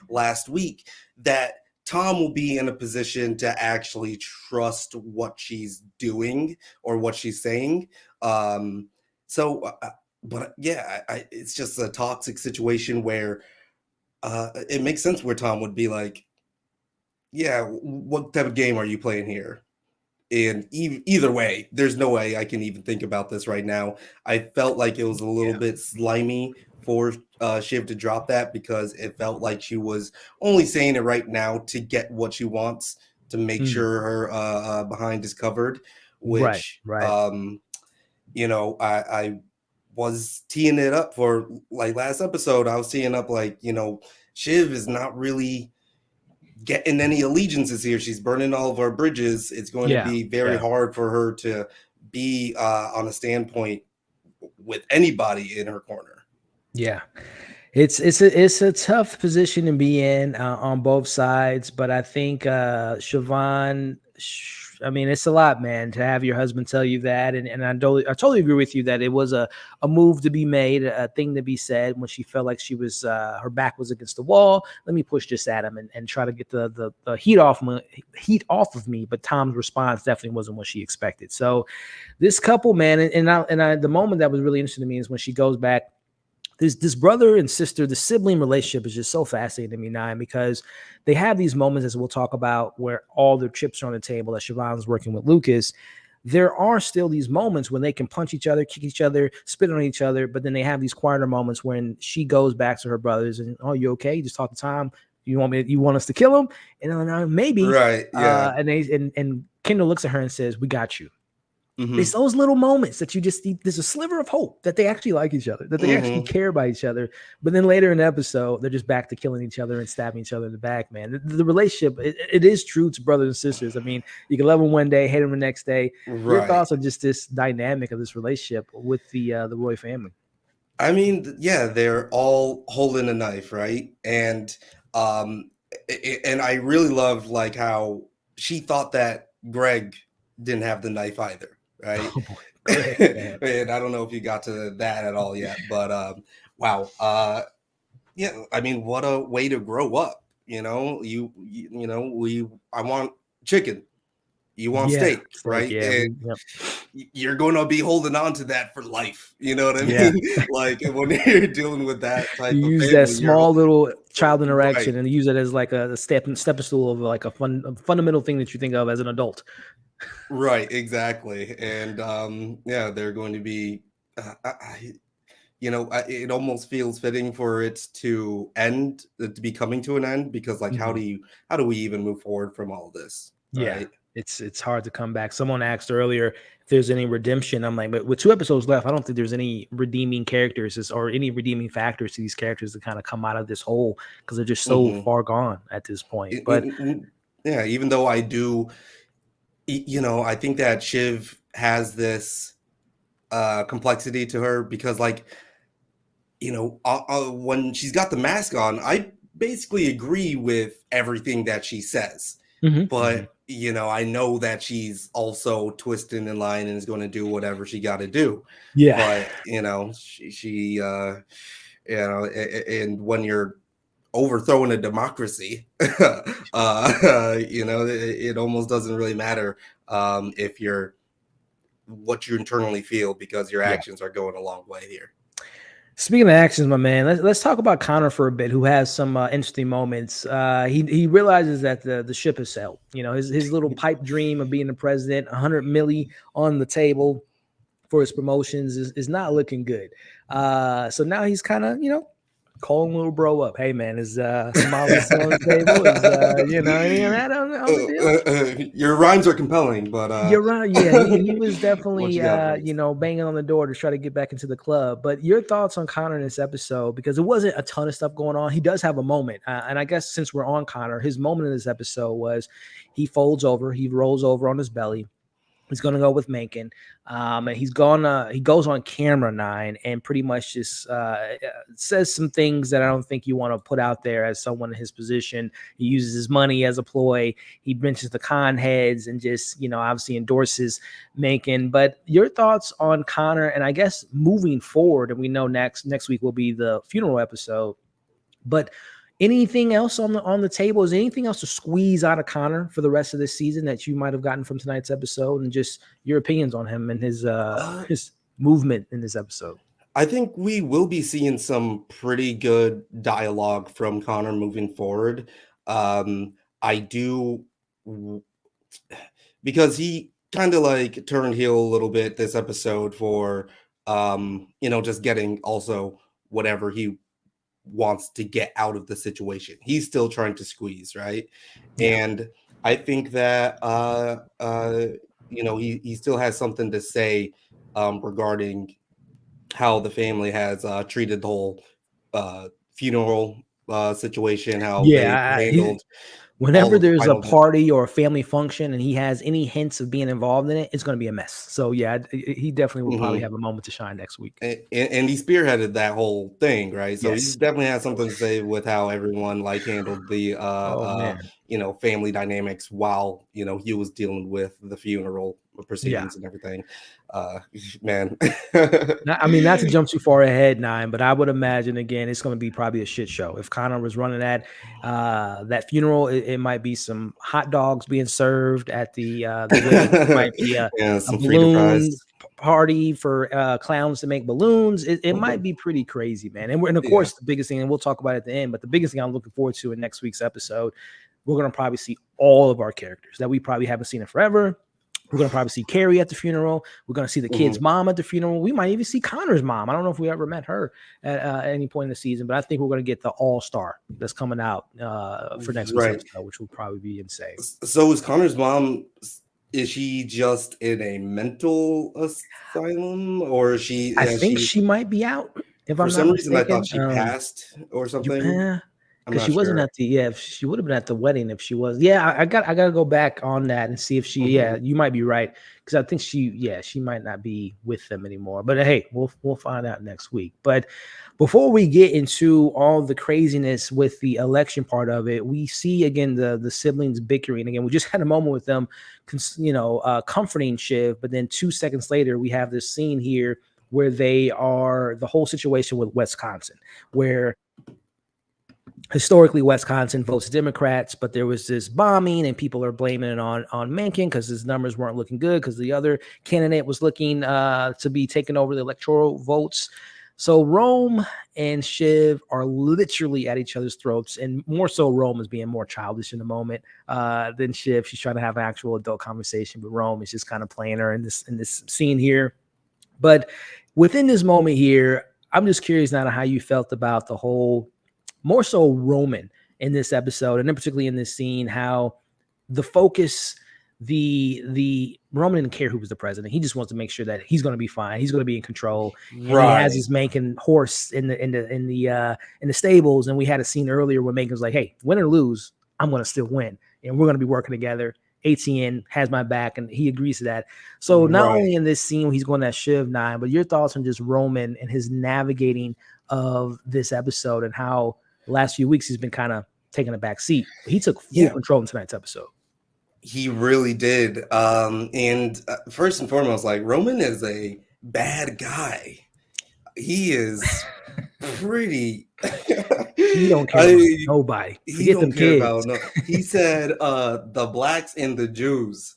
last week that Tom will be in a position to actually trust what she's doing or what she's saying. But yeah, it's just a toxic situation where it makes sense where Tom would be like, yeah, what type of game are you playing here? And either way, there's no way I can even think about this right now. I felt like it was a little bit slimy for Shiv to drop that because it felt like she was only saying it right now to get what she wants to make sure her behind is covered, Right, which right. I was teeing it up for like last episode. I was teeing up like, Shiv is not really getting any allegiances here. She's burning all of our bridges. It's going to be very hard for her to be on a standpoint with anybody in her corner. Yeah. It's a tough position to be in on both sides, but I think Siobhan, I mean, it's a lot, man, to have your husband tell you that, and I totally agree with you that it was a move to be made, a thing to be said when she felt like she was her back was against the wall. Let me push this at him and try to get the heat off of me. But Tom's response definitely wasn't what she expected. So this couple, man, the moment that was really interesting to me is when she goes back. This brother and sister, the sibling relationship is just so fascinating to me, Nine, because they have these moments, as we'll talk about, where all the chips are on the table, that Siobhan's working with Lucas. there are still these moments when they can punch each other, kick each other, spit on each other, but then they have these quieter moments when she goes back to her brothers and, oh, you okay? You just talk to Tom. You want us to kill him? And then maybe, Right. Yeah. and Kendall looks at her and says, "We got you." It's Hmm. those little moments that you just there's a sliver of hope that they actually like each other, that they actually Hmm. care about each other. But then later in the episode, they're just back to killing each other and stabbing each other in the back, man. The relationship, it is true to brothers and sisters. I mean, you can love them one day, hate them the next day. Your Right. thoughts on just this dynamic of this relationship with the Roy family? I mean, yeah, they're all holding a knife, right? Um, and I really loved like how she thought that Greg didn't have the knife either, right? Oh boy, Greg, man. And I don't know if you got to that at all yet, but wow, yeah, I mean, what a way to grow up, you know? You know, I want chicken, you want Yeah, steak, it's like, right? yeah, And yep. you're going to be holding on to that for life. You know what I Yeah. mean? Like when you're dealing with that You type of use that family, you're small little child right, interaction and use it as like a stepping stool of like a fundamental thing that you think of as an adult. right, exactly. And yeah, they're going to be. You know, it almost feels fitting for it to end, to be coming to an end, because like, Mhm. how do we even move forward from all this, Yeah, right? it's hard to come back. Someone asked earlier if there's any redemption. I'm like, but with 2 episodes left, I don't think there's any redeeming characters or any redeeming factors to these characters to kind of come out of this hole because they're just so Hmm. far gone at this point. But Yeah, even though I do, you know, I think that Shiv has this complexity to her because like, you know, when she's got the mask on, I basically agree with everything that she says. mhm, mhm. But, you know, I know that she's also twisting in line and is going to do whatever she got to do. Yeah, But, you know, you know, and when you're overthrowing a democracy, you know, it almost doesn't really matter if you're what you internally feel because your yeah. actions are going a long way here. Speaking of actions, my man, let's talk about Connor for a bit, who has some interesting moments. He realizes that the ship has sailed. You know, his little pipe dream of being the president, 100 milli on the table for his promotions is not looking good. So now he's kind of, calling little bro up. Hey man, is some Molly still on the table? Is any of that on the deal? Your rhymes are compelling, but You're right. Yeah, he was what definitely you got for us? banging on the door to try to get back into the club. But your thoughts on Connor in this episode, because there wasn't a ton of stuff going on. He does have a moment, and I guess since we're on Connor, his moment in this episode was he folds over, he rolls over on his belly. He's going to go with Mencken. And he goes on camera 9 and pretty much just says some things that I don't think you want to put out there as someone in his position. He uses his money as a ploy. He mentions the con heads and just, obviously endorses Mencken. But your thoughts on Connor, and I guess moving forward, and we know next week will be the funeral episode, but anything else on the table? Is there anything else to squeeze out of Connor for the rest of this season that you might have gotten from tonight's episode, and just your opinions on him and Uh, his movement in this episode? I think we will be seeing some pretty good dialogue from Connor moving forward. I do because he kind of like turned heel a little bit this episode for you know, just getting also whatever he wants to get out of the situation. He's still trying to squeeze, right? Yeah. And I think that you know, he still has something to say regarding how the family has treated the whole funeral situation, how they've Yeah, handled all whenever the there's a final party or a family function and he has any hints of being involved in it, it's going to be a mess. So yeah, he definitely will probably Mhm. have a moment to shine next week. And he spearheaded that whole thing, right? So he's Yes. definitely has something to say with how everyone like handled the Oh man. you know, family dynamics while, you know, he was dealing with the funeral Yeah. proceedings and everything. Uh man. Not to jump too far ahead, Nine, but I would imagine again it's going to be probably a shit show. If Connor was running that funeral, it might be some hot dogs being served at the wake. It might be Yeah, a some freedom fries. balloon party for clowns to make balloons. It might Mhm. be pretty crazy, man. And of Yeah. course the biggest thing, and we'll talk about it at the end, but the biggest thing I'm looking forward to in next week's episode, we're going to probably see all of our characters that we probably haven't seen in forever. We're gonna probably see Carrie at the funeral. We're gonna see the kid's mom at the funeral. We might even see Connor's mom. I don't know if we ever met her at any point in the season, but I think we're gonna get the all star that's coming out for next week's Right. episode, which will probably be insane. So is Connor's mom? Is she just in a mental asylum, or is she? I Is think she? she might be out, if For I'm not some reason, I thought mistaken. she passed or something. I'm Because not she wasn't sure. at the she would have been at the wedding if she was. Yeah, I gotta go back on that and see if she. Yeah, Mhm. you might be right because I think she might not be with them anymore. But hey, we'll find out next week. But before we get into all the craziness with the election part of it, we see again the siblings bickering again. We just had a moment with them, comforting Shiv, but then 2 seconds later we have this scene here where they are the whole situation with Wisconsin, where historically Wisconsin votes Democrats, but there was this bombing and people are blaming it on Mencken because his numbers weren't looking good because the other candidate was looking to be taking over the electoral votes. So Rome and Shiv are literally at each other's throats, and more so Rome is being more childish in the moment than Shiv. She's trying to have an actual adult conversation, but Rome is just kind of playing her in this scene here. But within this moment here, I'm just curious now to how you felt about the whole, more so Roman in this episode, and then particularly in this scene, how the focus, the Roman didn't care who was the president. He just wants to make sure that he's going to be fine. He's going to be in control, and he has Right. his Macon horse in the stables. And we had a scene earlier where Macon's like, "Hey, win or lose, I'm going to still win, and we're going to be working together. ATN has my back," and he agrees to that. So not Right. only in this scene he's going that Shiv 9, but your thoughts on just Roman and his navigating of this episode and how the last few weeks he's been kind of taking a back seat. He took full Yeah. control in tonight's episode. He really did. And first and foremost, like Roman is a bad guy. He is pretty. He don't care about nobody. He Forget don't them care kids. about no. He said the blacks and the Jews.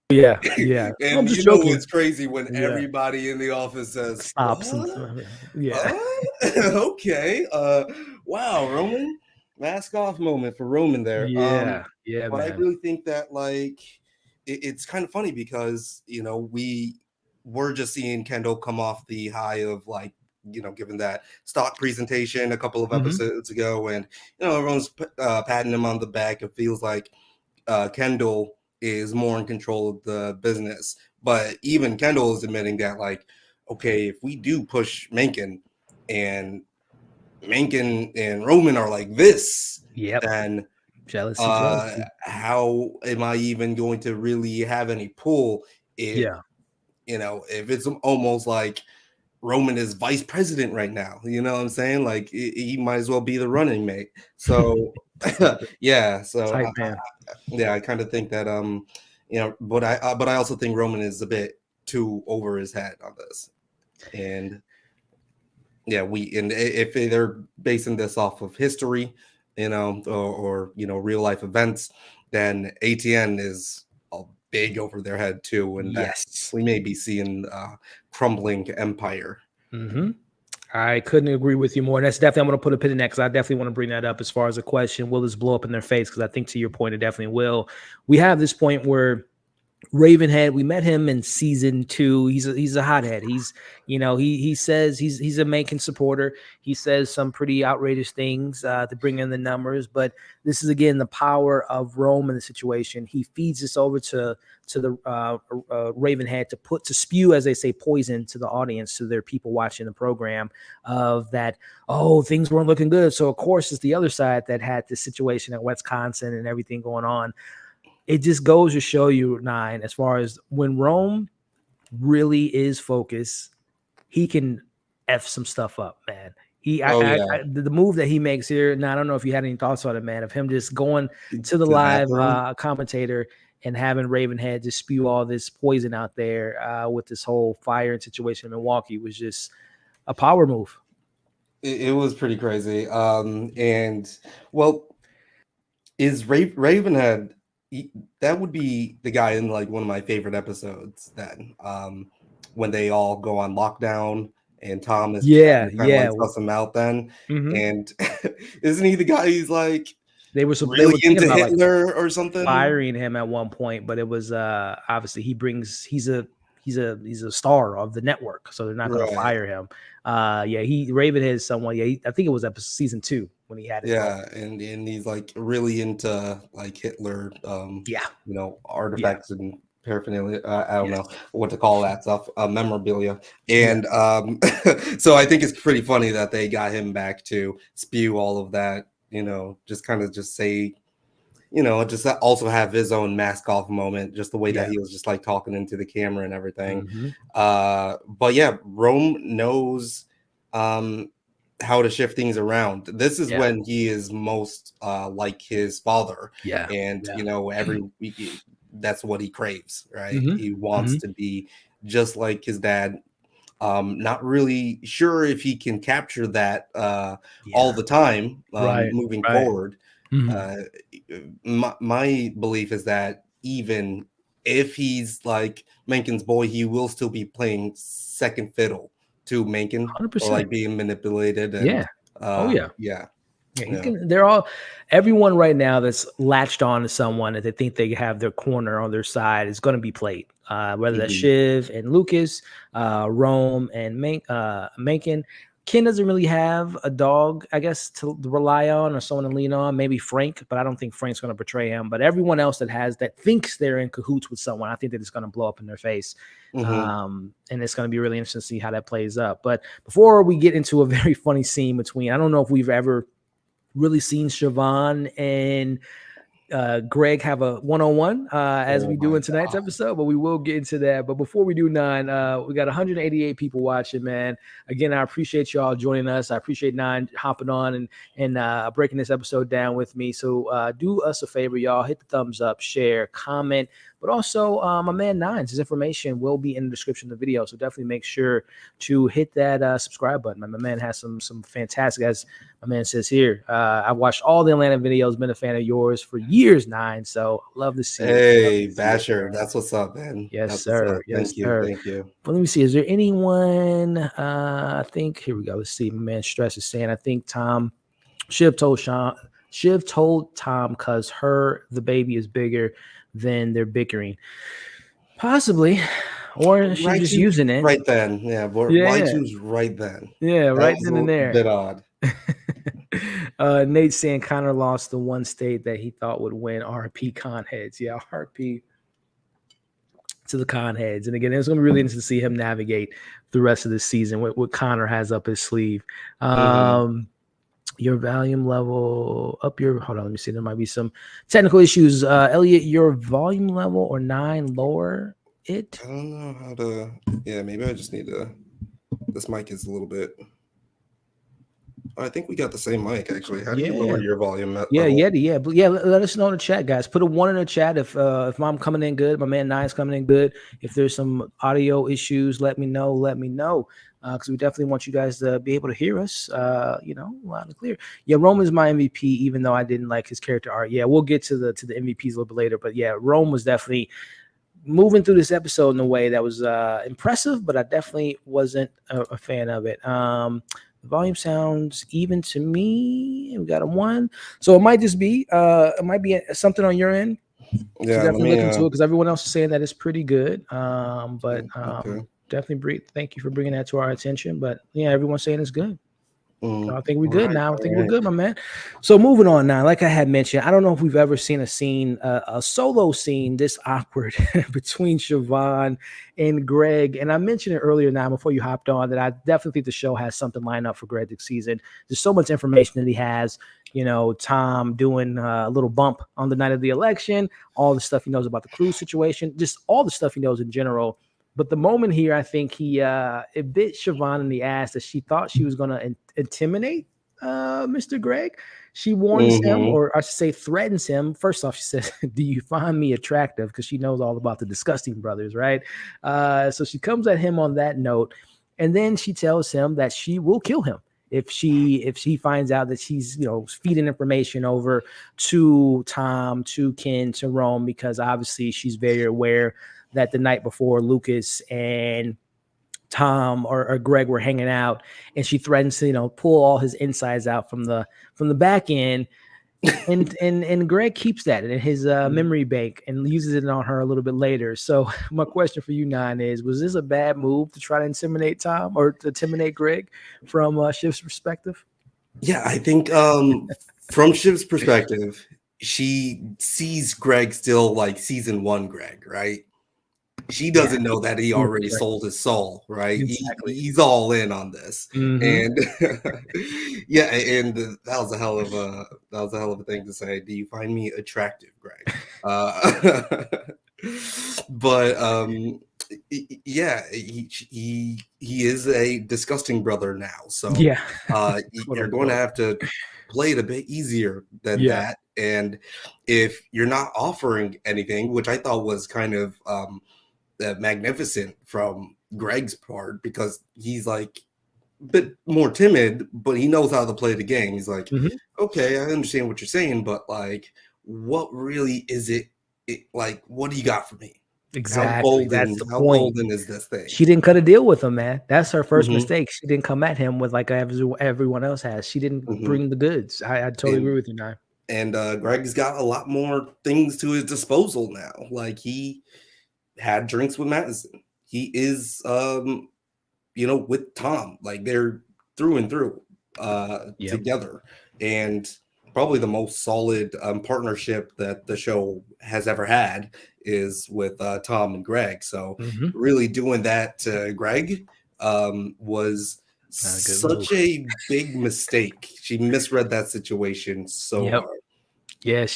Yeah, yeah. I'm And just you know joking. it's crazy when Yeah. everybody in the office says, Stops and "What? yeah. Okay. Wow, Roman, mask off moment for Roman there. Yeah. Yeah, But I man. really think that like it's kind of funny because we were just seeing Kendall come off the high of like given that stock presentation a couple of episodes ago, and everyone's patting him on the back. It feels like Kendall is more in control of the business, but even Kendall is admitting that like, okay, if we do push Mencken and Roman are like this, Yep. then Jealousy. how am I even going to really have any pull if Yeah. if it's almost like Roman is vice president right now? You know what I'm saying? Like he might as well be the running mate. So yeah, so Type man. yeah, I kind of think that but I also think Roman is a bit too over his head on this, and yeah, and if they're basing this off of history, or real life events, then ATN is big over their head too, and that Yes. we may be seeing crumbling empire. I couldn't agree with you more. And that's definitely, I'm going to put a pin in that because I definitely want to bring that up as far as a question. Will this blow up in their face? Because I think to your point, it definitely will. We have this point where Ravenhead, we met him in season 2. He's a hothead. He says he's a Macon supporter. He says some pretty outrageous things to bring in the numbers, but this is again the power of Rome in the situation. He feeds this over to the Ravenhead to spew, as they say, poison to the audience, to their people watching the program, of that, oh, things weren't looking good. So of course it's the other side that had this situation at Wisconsin and everything going on. It just goes to show you, Nine, as far as when Rome really is focused, he can F some stuff up, man. The move that he makes here. Now, I don't know if you had any thoughts on it, man, of him just going to the live commentator and having Ravenhead just spew all this poison out there with this whole fire situation in Milwaukee was just a power move. It was pretty crazy. And well, is Ravenhead? That would be the guy in like one of my favorite episodes. Then, when they all go on lockdown and Tom is trying to like suss him out. Then, and isn't he the guy? He's like, They were really thinking into about like Hitler or something. firing him at one point, but it was obviously he's a star of the network, so they're not going to Right. fire him. Raven has someone. Yeah, I think it was season 2 when he had his role. Yeah, and he's like really into like Hitler, Yeah, artifacts and paraphernalia. I don't yes, know what to call that stuff, memorabilia. yeah, And so I think it's pretty funny that they got him back to spew all of that. Just kind of just say, just also have his own mask off moment, just the way that yeah. he was just like talking into the camera and everything. Mm-hmm. But yeah, Rome knows how to shift things around. This is Yeah, when he is most like his father, yeah, and yeah. every week that's what he craves, right? Mm-hmm. He wants Mm-hmm. to be just like his dad. Not really sure if he can capture that all Yeah, the time right, moving right. forward. Mm-hmm. Uh, my belief is that even if he's like Menken's boy, he will still be playing second fiddle to Menken, or 100%. like being manipulated and Yeah. Oh yeah. yeah, Yeah, he yeah. can. Everyone right now that's latched on to someone that they think they have their corner on their side is going to be played. Whether that's Mhm, Shiv and Lucas, Rome and Mencken. Ken doesn't really have a dog, I guess, to rely on or someone to lean on. Maybe Frank, but I don't think Frank's going to betray him. But everyone else that thinks they're in cahoots with someone, I think that it's going to blow up in their face. mhm. And it's going to be really interesting to see how that plays up. But before we get into a very funny scene between, I don't know if we've ever really seen Siobhan and Greg have a one-on-one as Oh we do my in tonight's god. episode, but we will get into that. But before we do, Nine, we got 188 people watching, man. Again, I appreciate y'all joining us. I appreciate Nine hopping on and breaking this episode down with me. So do us a favor, y'all. Hit the thumbs up, share, comment. But also, my man Nines, his information will be in the description of the video. So definitely make sure to hit that subscribe button. My man has some fantastic, as my man says here. I've watched all the Atlanta videos, been a fan of yours for years, Nine. So love to see it. Love Hey, to see it, Basher, man. that's what's up, man. Yes, That's what's sir. up. Yes, Thank you, sir. thank you. But let me see. Is there anyone? I think here we go. Let's see. My man Stress is saying, I think Shiv told Tom because the baby is bigger than they're bickering. Possibly. Or she's Why just choose using it. right then? Yeah, why Yeah. choose right then? Yeah. That Right was then and a there. bit odd. Nate saying Connor lost the one state that he thought would win. RP con heads. Yeah, RP to the con heads. And again, it's going to be really interesting to see him navigate the rest of the season, what Connor has up his sleeve. Mhm. Your volume level hold on, let me see. There might be some technical issues. Elliot, your volume level or 9 lower it. I don't know how to. Yeah, maybe I just need to. This mic is a little bit. I think we got the same mic actually. How do you Yeah. lower your volume Yeah, level? Yeti. Yeah, but yeah. Let us know in the chat, guys. Put a 1 in the chat if I'm coming in good. My man Nine's coming in good. If there's some audio issues, let me know. Let me know because we definitely want you guys to be able to hear us. Loud and clear. Yeah, Roman's my MVP, even though I didn't like his character art. Yeah, we'll get to the MVPs a little bit later. But yeah, Rome was definitely moving through this episode in a way that was impressive, but I definitely wasn't a fan of it. The volume sounds even to me. We got a 1, so it might just be something on your end. So Yeah, let definitely me. look into it because everyone else is saying that it's pretty good. Okay. Definitely thank you for bringing that to our attention. But yeah, everyone's saying it's good. I think we're All good right, now. I all think we're right. good, my man. So moving on now, like I had mentioned, I don't know if we've ever seen a scene, a solo scene this awkward between Siobhan and Greg. And I mentioned it earlier now before you hopped on that I definitely think the show has something lined up for Greg this season. There's so much information that he has. Tom doing a little bump on the night of the election, all the stuff he knows about the cruise situation, just all the stuff he knows in general. But the moment here, I think it bit Siobhan in the ass that she thought she was going to intimidate Mr. Greg. She warns him, Mm-hmm. or I should say, threatens him. First off, she says, "Do you find me attractive?" Because she knows all about the Disgusting Brothers, right? So she comes at him on that note, and then she tells him that she will kill him if she finds out that she's feeding information over to Tom, to Ken, to Rome, because obviously she's very aware that the night before Lucas and Tom or Greg were hanging out, and she threatens to pull all his insides out from the back end. And Greg keeps that in his memory bank and uses it on her a little bit later. So my question for you, Nine, is: was this a bad move to try to intimidate Tom or to intimidate Greg from Shiv's perspective? Yeah, I think from Shiv's perspective, she sees Greg still like season one Greg, right? She Yeah, doesn't know that he already 100%. sold his soul, right? Exactly. He's all in on this, Hmm. and yeah, and that was a hell of a thing to say. Do you find me attractive, Greg? Uh, but yeah, he is a disgusting brother now, so Yeah, that's what you're I'm going to told. have to play it a bit easier than Yeah. that, and if you're not offering anything, which I thought was kind of magnificent from Greg's part, because he's like a bit more timid, but he knows how to play the game. He's like, Hmm. okay, I understand what you're saying, but like, what really is it like? What do you got for me? Exactly. That's the How point. golden is this thing? She didn't cut a deal with him, man. That's her first Hmm. mistake. She didn't come at him with like everyone else has. She didn't Hmm. bring the goods. I totally agree And with you, Nine. Greg's got a lot more things to his disposal now. Like he had drinks with Madison. He is with Tom. Like they're through and through Yep. together. And probably the most solid partnership that the show has ever had is with Tom and Greg. So Hmm. really doing that to Greg was Not a good move. such a big mistake. She misread that situation so Yep. hard. Yeah,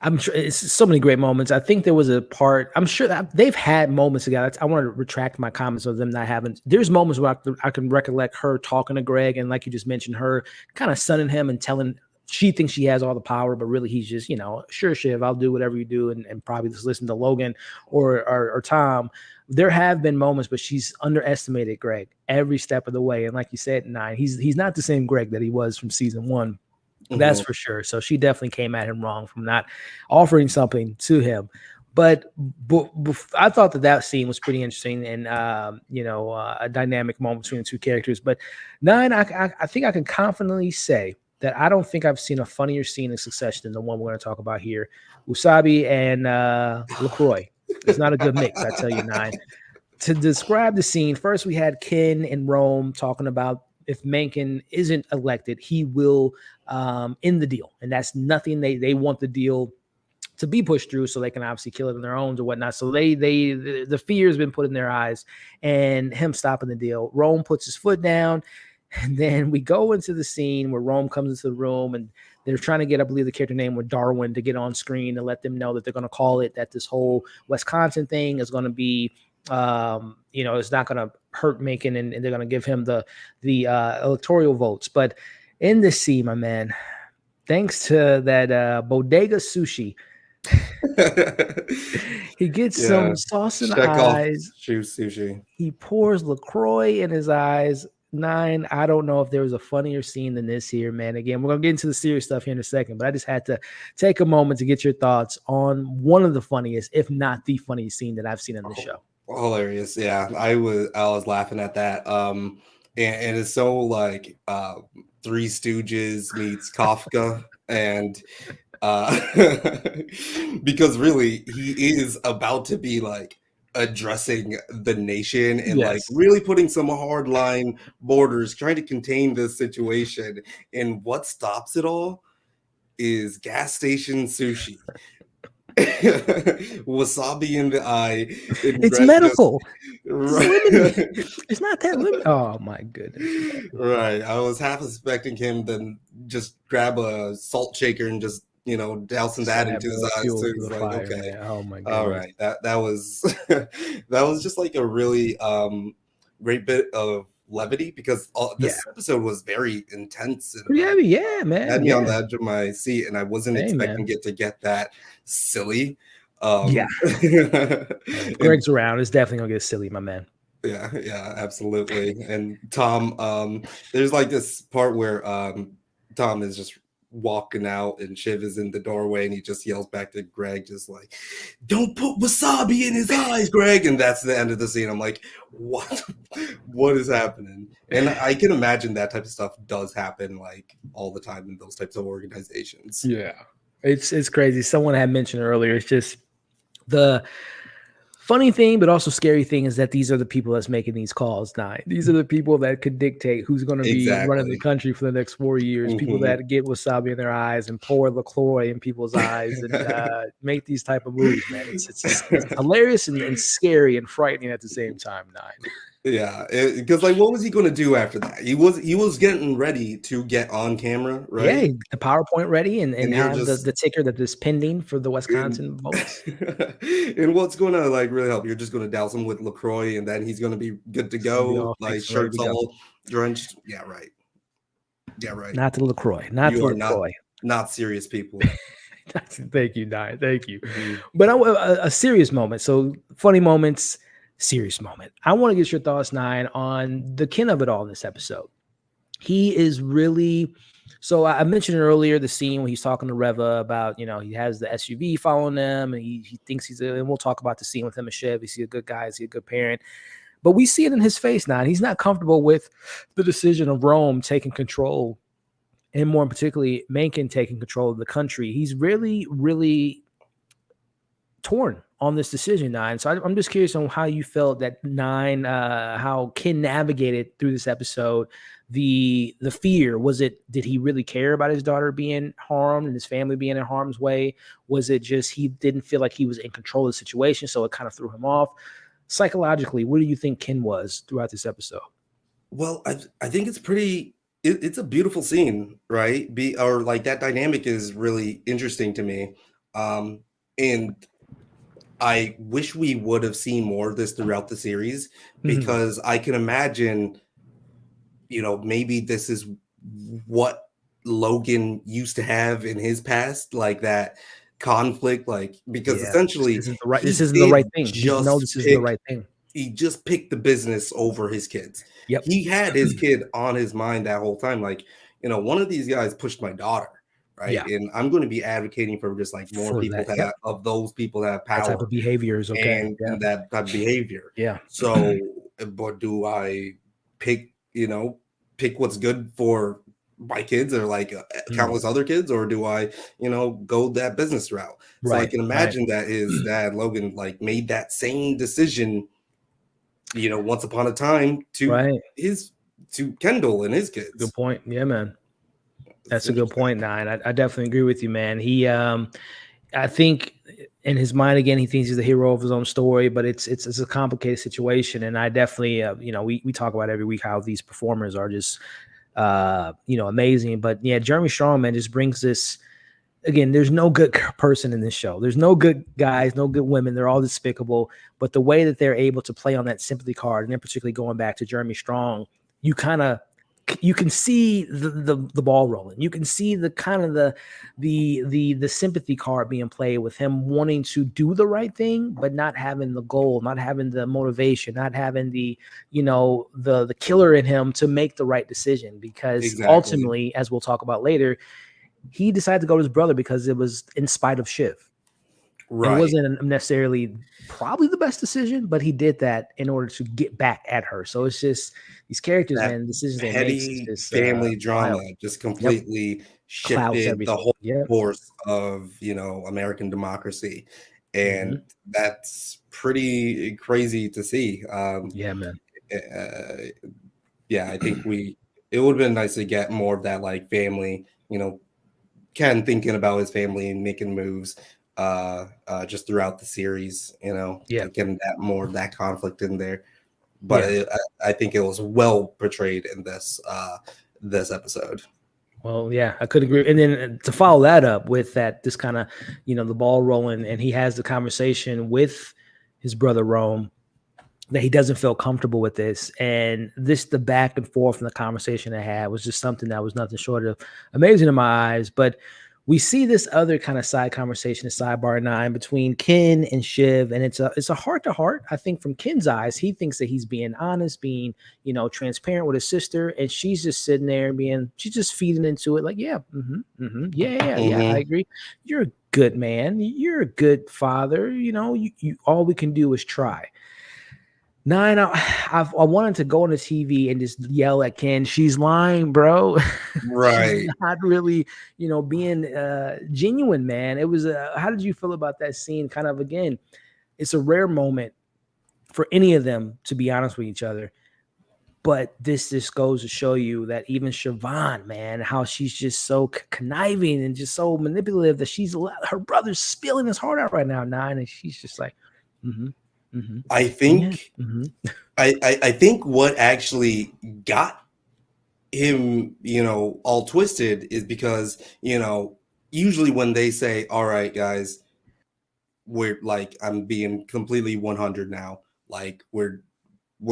I'm sure it's so many great moments. I think there was a part, I'm sure that they've had moments together. I want to retract my comments of them not having. There's moments where I can recollect her talking to Greg, and like you just mentioned, her kind of sunning him and telling she thinks she has all the power, but really he's just, sure, Shiv, I'll do whatever you do, and probably just listen to Logan or Tom. There have been moments, but she's underestimated Greg every step of the way. And like you said, Nine, he's not the same Greg that he was from season one. That's Mhm. for sure. So she definitely came at him wrong from not offering something to him. But I thought that scene was pretty interesting and a dynamic moment between the two characters. But Nine, I think I can confidently say that I don't think I've seen a funnier scene in Succession than the one we're going to talk about here. Wasabi and LaCroix. It's not a good mix, I tell you, Nine. To describe the scene, first we had Ken and Rome talking about if Mencken isn't elected, he will end the deal, and that's nothing. They want the deal to be pushed through, so they can obviously kill it on their own or whatnot. So the fear has been put in their eyes, and him stopping the deal. Rome puts his foot down, and then we go into the scene where Rome comes into the room and they're trying to get, I believe, the character name with Darwin to get on screen to let them know that they're going to call it, that this whole Wisconsin thing is going to be it's not going to hurt Macon, and they're going to give him the electoral votes. But in this scene, my man, thanks to that bodega sushi, he gets Yeah. some sauce in the Check off eyes. shoe sushi. He pours LaCroix in his eyes. Nine, I don't know if there was a funnier scene than this here, man. Again, we're going to get into the serious stuff here in a second, but I just had to take a moment to get your thoughts on one of the funniest, if not the funniest scene that I've seen in this show. Hilarious. Yeah. I was laughing at that. And it's so like Three Stooges meets Kafka, and uh because really he is about to be like addressing the nation and like Yes. really putting some hard line borders, trying to contain this situation. And what stops it all is gas station sushi. Wasabi in the eye, and It's Greg just medical. It's lemony. right. It's not that lemon. Oh my goodness, man. Right. I was half expecting him to just grab a salt shaker and just, dousing Just that add into his more eyes. So fuel to it's the like, fire, okay, man. Oh my all goodness. right. That was that was just like a really great bit of levity, because Yeah. this episode was very intense and Pretty heavy. Yeah, had man. me on the Yeah. edge of my seat, and I wasn't Hey, man. expecting it to get that silly. Yeah. Hey, if And Greg's around, it's definitely gonna get silly, my man. yeah, absolutely. And Tom, there's like this part where Tom is just walking out, and Shiv is in the doorway, and he just yells back to Greg, just like, "Don't put wasabi in his eyes, Greg." And that's the end of the scene. I'm like, what is happening? And I can imagine that type of stuff does happen like all the time in those types of organizations. Yeah, it's crazy. Someone had mentioned earlier, it's just the funny thing, but also scary thing is that these are the people that's making these calls. These are the people that could dictate who's going to be running the Exactly. country for the next 4 years. People Mhm. that get wasabi in their eyes and pour LaCroix in people's eyes and make these type of moves, man. It's hilarious and scary and frightening at the same time. Yeah, because like, what was he going to do after that? He was getting ready to get on camera, Yeah, right? the PowerPoint ready and And you're have just the ticker that is pending for the and, Wisconsin votes. and what's going to like really help? You're just going to douse him with LaCroix, and then he's going to be good to It's gonna be go. all Like fixed and ready shirts to go. all drenched. Yeah, right. Yeah, right. Not the LaCroix. Not You the are LaCroix. not serious people. Thank you, Nye. Thank you. Mhm. But a serious moment. So funny moments, serious moment. I want to get your thoughts, Nine, on the kin of it all in this episode. He is really. So I mentioned earlier the scene when he's talking to Reva about, he has the SUV following them and he thinks and we'll talk about the scene with him and Shiv. Is he a good guy? Is he a good parent? But we see it in his face now. He's not comfortable with the decision of Rome taking control, and more particularly, Mencken taking control of the country. He's really, really torn on this decision, Nine. So I'm just curious on how you felt that Nine, how Ken navigated through this episode. The fear, did he really care about his daughter being harmed and his family being in harm's way? Was it just he didn't feel like he was in control of the situation, so it kind of threw him off? Psychologically, what do you think Ken was throughout this episode? Well, I think it's pretty. It's a beautiful scene, right? Or like that dynamic is really interesting to me, and I wish we would have seen more of this throughout the series, because I can imagine, maybe this is what Logan used to have in his past, like that conflict, like, because Yeah, essentially this he isn't the did right thing. You know just this isn't the pick right thing. he just picked the business over his kids. Yep. He had his kid on his mind that whole time. Like, one of these guys pushed my daughter, right? Yeah. And I'm going to be advocating for just like more For people that. Yep. of those people that have That type power of behavior is okay. and Yeah. that type of behavior. Yeah. So, but do I pick, pick what's good for my kids or like countless other kids, or do I, go that business route? So I can imagine that his dad Logan like made that same decision, once upon a time to Kendall and his kids. Good point. Yeah, man. That's a good point, Nine. I definitely agree with you, man. He, I think in his mind, again, he thinks he's the hero of his own story, but it's a complicated situation. And I definitely, we talk about every week how these performers are just, amazing. But yeah, Jeremy Strong, man, just brings this. Again, there's no good person in this show. There's no good guys, no good women. They're all despicable. But the way that they're able to play on that sympathy card, and then particularly going back to Jeremy Strong, you can see the ball rolling. You can see the kind of the sympathy card being played with him wanting to do the right thing, but not having the goal, not having the motivation, not having the the killer in him to make the right decision. Because ultimately, as we'll talk about later, he decided to go to his brother because it was in spite of Shiv. Right. It wasn't necessarily probably the best decision, but he did that in order to get back at her. So it's just these characters, that man, decisions they petty make is family drama wild. just completely shifted the whole course of American democracy, and that's pretty crazy to see. Yeah, man. Yeah, I think it would have been nice to get more of that like family, Ken thinking about his family and making moves just throughout the series, getting that more of that conflict in there. But I think it was well portrayed in this episode. Well, yeah, I could agree. And then to follow that up with this kind of, the ball rolling, and he has the conversation with his brother Rome that he doesn't feel comfortable with this. And the back and forth and the conversation they had was just something that was nothing short of amazing in my eyes. But we see this other kind of side conversation, sidebar 9 between Ken and Shiv, and it's a heart to heart. I think from Ken's eyes, he thinks that he's being honest, being transparent with his sister, and she's just sitting there she's just feeding into it, like, yeah, yeah, I Mm-hmm. agree. You're a good man. You're a good father. You all we can do is try. 9, I wanted to go on the TV and just yell at Ken. She's lying, bro. She's Right. not really, being genuine, man. It was. How did you feel about that scene? Kind of again, it's a rare moment for any of them to be honest with each other. But this just goes to show you that even Siobhan, man, how she's just so conniving and just so manipulative that her brother's spilling his heart out right now, 9, and she's just like, mm-hmm, mm-hmm, I yeah, think mm-hmm. I think what actually got him, all twisted is because, usually when they say, all right, guys, we're like, I'm being completely 100 now. Like we're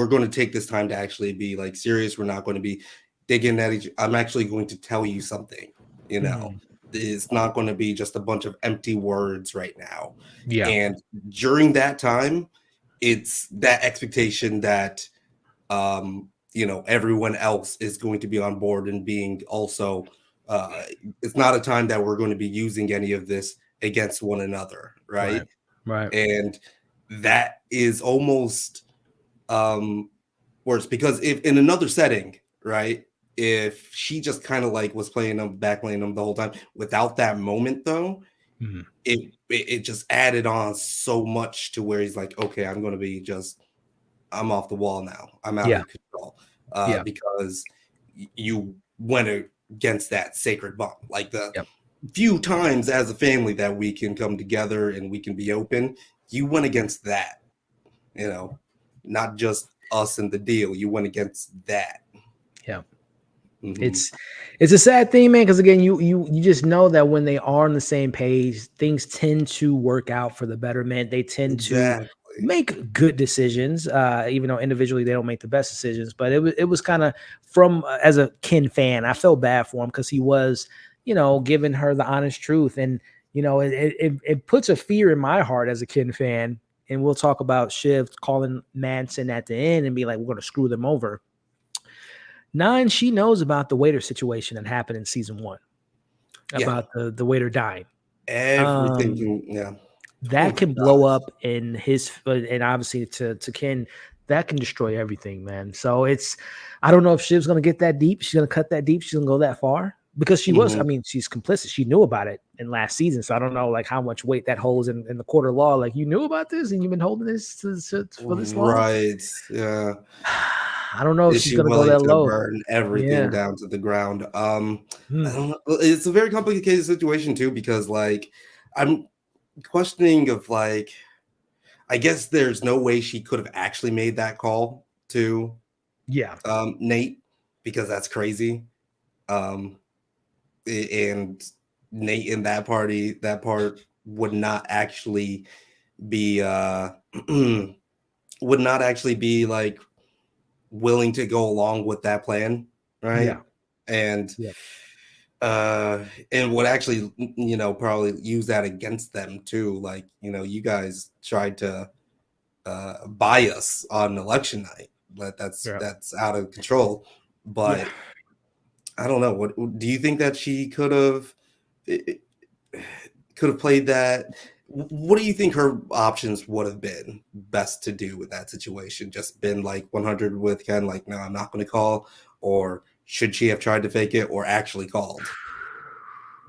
going to take this time to actually be like serious. We're not going to be digging at each. I'm actually going to tell you something, Mm-hmm. it's not going to be just a bunch of empty words right now. Yeah, And during that time, it's that expectation that, everyone else is going to be on board and being also, it's not a time that we're going to be using any of this against one another. right, Right. right, And that is almost, worse because if in another setting, right, if she just kind of like was playing them, backlaying them the whole time without that moment though, mm-hmm. it just added on so much to where he's like, okay, I'm going to be just, I'm off the wall now. I'm out Yeah, of control. yeah, Because you went against that sacred bond. Like the yep, few times as a family that we can come together and we can be open, you went against that, you know, not just us and the deal. You went against that. yeah. Mm-hmm. It's a sad thing, man, because again, you just know that when they are on the same page, things tend to work out for the betterment. They tend to Exactly. make good decisions, even though individually they don't make the best decisions. But it was kind of from as a Ken fan, I felt bad for him because he was, giving her the honest truth, and it puts a fear in my heart as a Ken fan. And we'll talk about Shiv calling Manson at the end and be like, we're going to screw them over. 9, she knows about the waiter situation that happened in season 1 Yeah. about the waiter dying. Everything Um, can, yeah. that Oh my can blow gosh. up in his, and obviously to Ken, that can destroy everything, man. So I don't know if Shiv's gonna get that deep. She's gonna cut that deep. She's gonna go that far because she was. Mm-hmm. I mean, she's complicit. She knew about it in last season. So I don't know like how much weight that holds in the court of law. Like you knew about this and you've been holding this for this long. Right. Yeah. I don't know if Is she's she gonna go willing that to low. burn everything Yeah. down to the ground? I Hmm. don't know. It's a very complicated situation too because like I'm questioning of like I guess there's no way she could have actually made that call to Yeah. Nate because that's crazy. Um and Nate in that part would not actually be would not actually be like willing to go along with that plan, right? Yeah. And Yeah. uh and would actually, probably use that against them too. Like, you guys tried to buy us on election night. But that's Yeah. that's out of control. Yeah. But I don't know. What do you think that she could have played that? What do you think her options would have been best to do with that situation? Just been like 100 with Ken, like, no, I'm not going to call, or should she have tried to fake it, or actually called?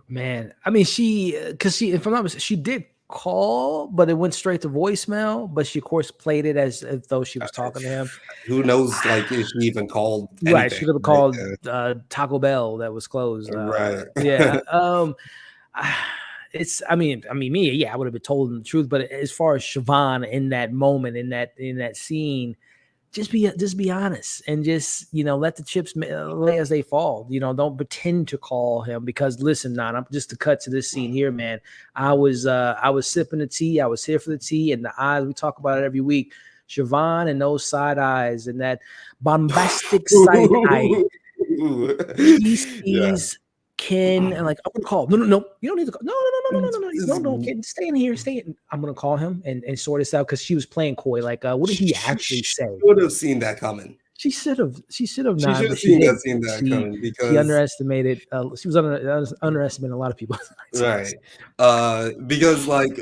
Man, I mean, because if I'm not mistaken, she did call, but it went straight to voicemail. But she, of course, played it as if though she was talking to him. Who knows? Like, if she even called Right, she anything? could have Right? called Taco Bell that was closed. Right. Yeah. Me, yeah, I would have been told the truth. But as far as Siobhan in that moment, in that scene, just be honest and just let the chips lay as they fall. Don't pretend to call him because listen, I'm just to cut to this scene here, man. I was sipping the tea. I was here for the tea and the eyes. We talk about it every week. Siobhan and those side eyes and that bombastic side eye. She Yeah. sees Ken, and like, I'm gonna call. No, you don't need to call. No, Ken, stay in here, stay in. I'm gonna call him and sort this out because she was playing coy. Like, what did he actually She say? should have seen that coming. She should have She not, should but have she didn't. seen that She coming she because underestimated. She was underestimating a lot of people. right. Because like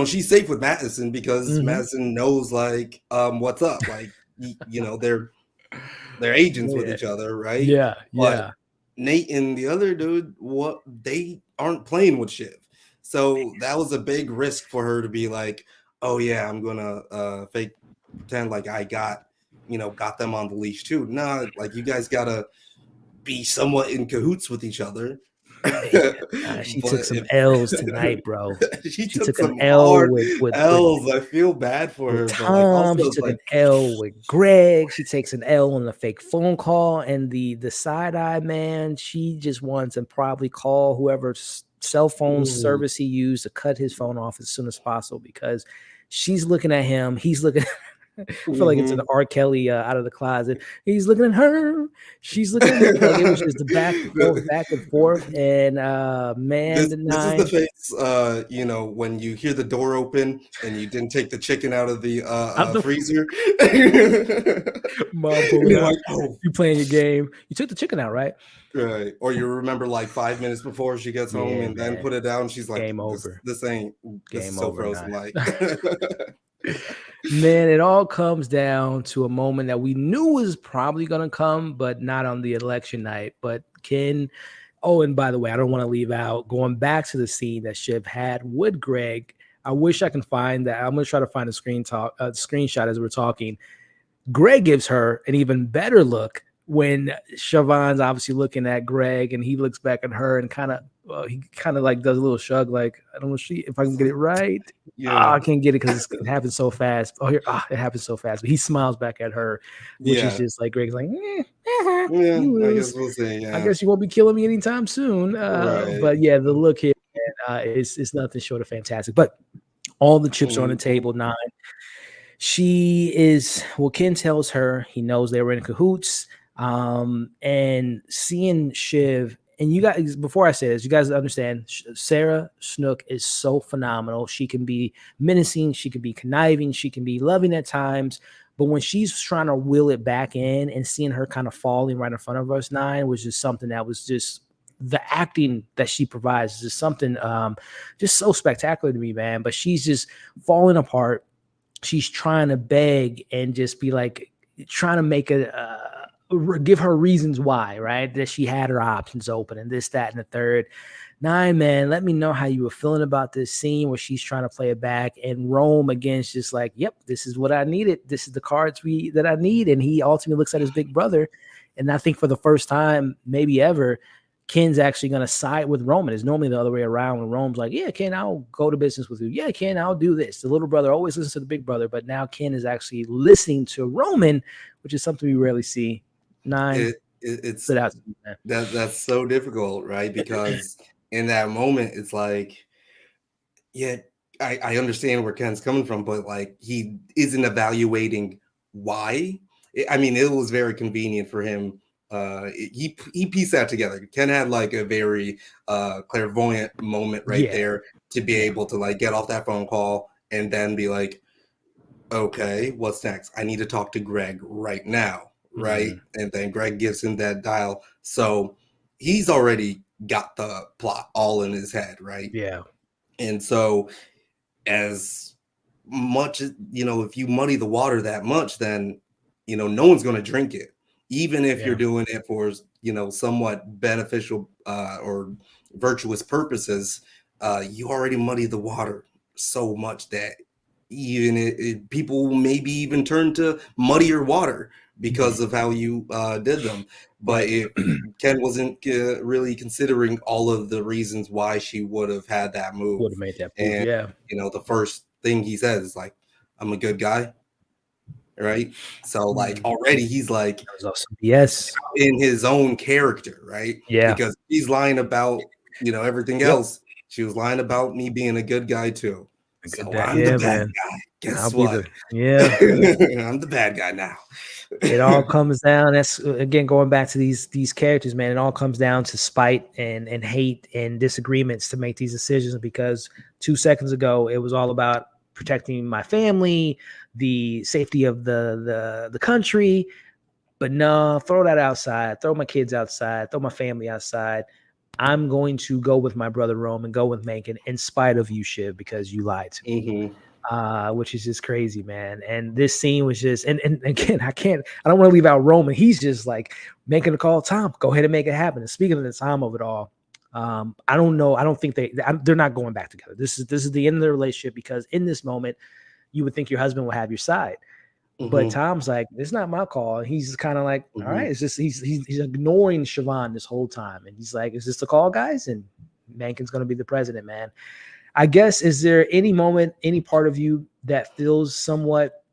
she's safe with Madison because Mm-hmm. Madison knows like what's up. Like they're agents with Yeah, each other, right? yeah, But yeah. Nate and the other dude, what they aren't playing with Shiv. So that was a big risk for her to be like, oh yeah, I'm gonna fake pretend like I got them on the leash too. Nah, like you guys gotta be somewhat in cahoots with each other. She took But some if L's tonight, bro. she She took took an some L hard L's, I feel bad for with her, but like also Tom. She it's took an like L with Greg. She takes an L on the fake phone call, and the side eye man. She just wants to probably call whoever's cell phone service he used to cut his phone off as soon as possible because she's looking at him. He's looking. I feel like it's an R. Kelly out of the closet. He's looking at her. She's looking at him. Like it was just the back and forth. And man, this is the face, when you hear the door open and you didn't take the chicken out of the out the freezer. mom And pulling you're out. like, oh, You playing your game. You took the chicken out, right? right. Or you remember like 5 minutes before she gets home Yeah, and then man. put it down. She's like, Game over. this is Game so over. frozen like. Man, it all comes down to a moment that we knew was probably going to come, but not on the election night. But Ken, oh, and by the way, I don't want to leave out going back to the scene that Shiv had with Greg. I wish I can find that. I'm going to try to find a screenshot as we're talking. Greg gives her an even better look when Siobhan's obviously looking at Greg and he looks back at her and he kind of like does a little shrug, like, I don't know if I can get it right. Yeah. I can't get it because it happens so fast. It happens so fast. But he smiles back at her, which is just like Greg's like, yeah, you I lose. guess we'll see. Yeah. I guess you won't be killing me anytime soon. Right. But yeah, the look here is nothing short of fantastic. But all the chips are on the table. 9. Ken tells her he knows they were in cahoots. And seeing Shiv, and you guys, before I say this, you guys understand Sarah Snook is so phenomenal. She can be menacing, she can be conniving, she can be loving at times. But when she's trying to will it back in and seeing her kind of falling right in front of us, 9 was just something that was just the acting that she provides is just something just so spectacular to me, man. But she's just falling apart. She's trying to beg and just be like, trying to make give her reasons why, right? That she had her options open and this, that, and the third. 9, man, let me know how you were feeling about this scene where she's trying to play it back and Rome against just like, yep, this is what I needed. This is the cards that I need. And he ultimately looks at his big brother. And I think for the first time, maybe ever, Ken's actually going to side with Roman. It's normally the other way around when Rome's like, yeah, Ken, I'll go to business with you. Yeah, Ken, I'll do this. The little brother always listens to the big brother, but now Ken is actually listening to Roman, which is something we rarely see. 9. It's stood out to me, man. that's so difficult, right? Because in that moment, it's like, yeah, I understand where Ken's coming from, but like he isn't evaluating why. I mean, it was very convenient for him. He pieced that together. Ken had like a very clairvoyant moment right there to be able to like get off that phone call and then be like, okay, what's next? I need to talk to Greg right now, right? And then Greg gives him that dial. So he's already got the plot all in his head, right? Yeah. And so as much as, if you muddy the water that much, then, no one's going to drink it. Even if you're doing it for, somewhat beneficial or virtuous purposes, you already muddy the water so much that even people maybe even turn to muddier water because of how you did them. But if Ken wasn't really considering all of the reasons why she would have had that move, would have made that move, and, the first thing he says is like, I'm a good guy. Right. So like already he's like yes in his own character, right? Yeah. Because he's lying about, everything else. She was lying about me being a good guy too. A good So dad. I'm the Yeah, bad man. guy. I'll Guess be what? the yeah. I'm the bad guy now. It all comes down. That's again going back to these characters, man. It all comes down to spite and hate and disagreements to make these decisions. Because 2 seconds ago, it was all about protecting my family, the safety of the country. But no, throw that outside. Throw my kids outside. Throw my family outside. I'm going to go with my brother Rome and go with Macon in spite of you, Shiv, because you lied to me. Hmm. Which is just crazy, man. And this scene was just, and again, I don't want to leave out Roman. He's just like making a call. Tom, go ahead and make it happen. And speaking of the time of it all, I don't know. I don't think they're not going back together. This is the end of the relationship, because in this moment, you would think your husband will have your side. But Hmm. Tom's like, it's not my call. And he's kind of like, all Hmm. right, it's just he's ignoring Siobhan this whole time. And he's like, is this the call, guys? And Menken's gonna be the president, man. I guess, is there any moment, any part of you that feels somewhat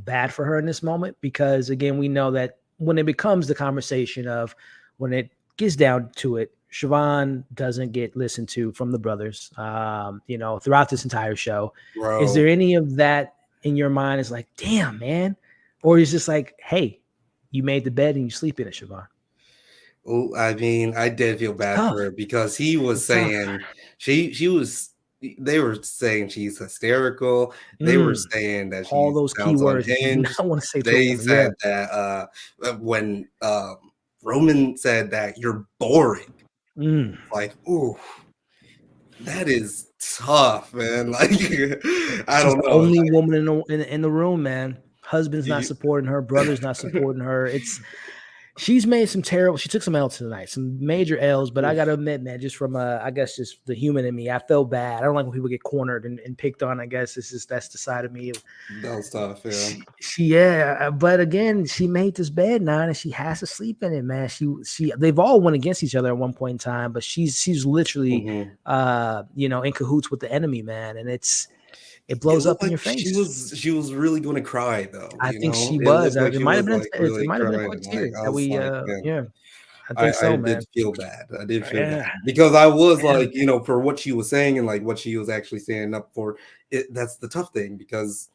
bad for her in this moment? Because again, we know that when it becomes the conversation of when it gets down to it, Siobhan doesn't get listened to from the brothers, throughout this entire show. Is there Bro. any of that in your mind? Is like, damn, man, or is just like, hey, you made the bed and you sleep in it, Siobhan? Oh, I mean, I did feel It's bad tough. for her because he was It's tough. saying she was they were saying she's hysterical. They were Mm, saying that all she those key sounds words that you do unhinged. not want to say to a They woman. Yeah. said that when Roman said that you're boring, Mm. like, ooh, that is tough, man. Like, I She's don't the know. only Like, woman in the room, man. Husband's not you, supporting her, brother's not supporting her. She's made some terrible. She took some L's tonight, some major L's. But I oof, gotta admit, man, just from I guess just the human in me, I felt bad. I don't like when people get cornered and picked on. I guess that's the side of me. that was tough, yeah. Yeah, but again, she made this bed now, and she has to sleep in it, man. They've all went against each other at one point in time, but she's literally, Hmm. in cahoots with the enemy, man, and it It blows looked up in like your face. she was really going to cry though, I you think know? she It was. looked like It she might have was been. like It really might have been crying. quick Like tears I that was we. like, man, Yeah, I think I so, did man. feel bad. I did feel bad Yeah, because I was yeah. like, for what she was saying and like what she was actually standing up for. That's the tough thing because,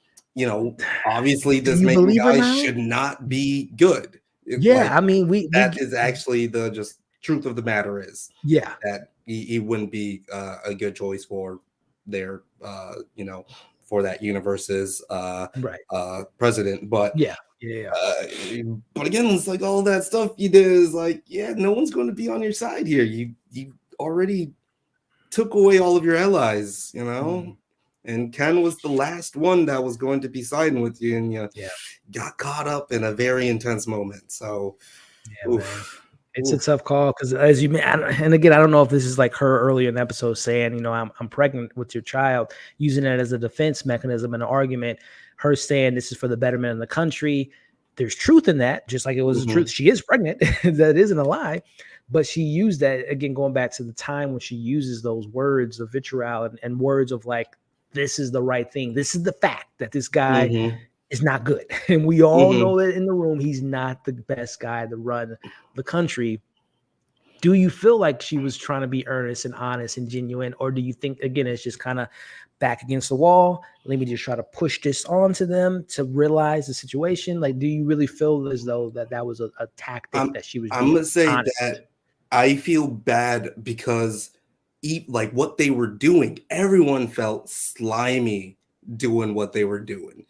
obviously Do this you main believe her guy now? should not be good. Like Yeah, I mean, that is actually the just truth of the matter is yeah, that he wouldn't be a good choice for their for that universe's right. president. Yeah, yeah, yeah. Uh, but again, it's like all that stuff you did is like, yeah, no one's going to be on your side here. You already took away all of your allies, Mhm. and Ken was the last one that was going to be siding with you, and you Yeah, got caught up in a very intense moment. So, yeah, man. oof, It's a oof. tough call because, as you may, and again, I don't know if this is like her earlier in the episode saying, I'm pregnant with your child, using it as a defense mechanism in an argument. Her saying this is for the betterment of the country. There's truth in that, just like it was the truth. Mhm, She is pregnant. That isn't a lie. But she used that again, going back to the time when she uses those words of vitriol and words of like, this is the right thing. This is the fact that this guy mhm, is not good. And we all mhm. know that in the room, he's not the best guy to run the country. Do you feel like she was trying to be earnest and honest and genuine? Or do you think, again, it's just kind of back against the wall? Let me just try to push this onto them to realize the situation. Like, do you really feel as though that was a tactic I'm that she was I'm being gonna say honest? that I feel bad because like what they were doing, everyone felt slimy doing what they were doing.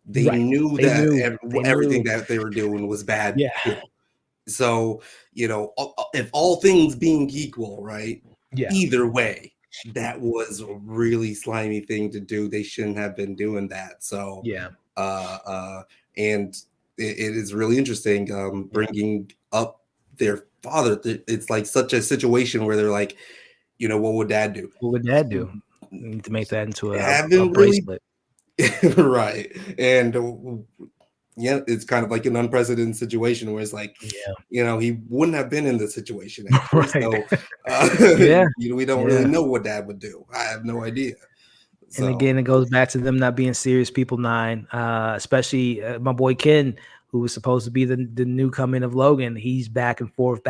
They Right. knew They that knew. They everything knew. that they were doing was bad Yeah. too. So, if all things being equal, right? Yeah. Either way, that was a really slimy thing to do. They shouldn't have been doing that. So, Yeah. and it is really interesting Yeah. bringing up their father. It's like such a situation where they're like, what would dad do? What would dad do? Need to make that into a Haven't really bracelet. right. And yeah, it's kind of like an unprecedented situation where it's like, Yeah. he wouldn't have been in the situation actually. Right. So, Yeah. we don't really Yeah. know what dad would do. I have no idea. And So, again, it goes back to them not being serious people. Nine, especially my boy Ken. who was supposed to be the new coming of Logan. He's back and forth,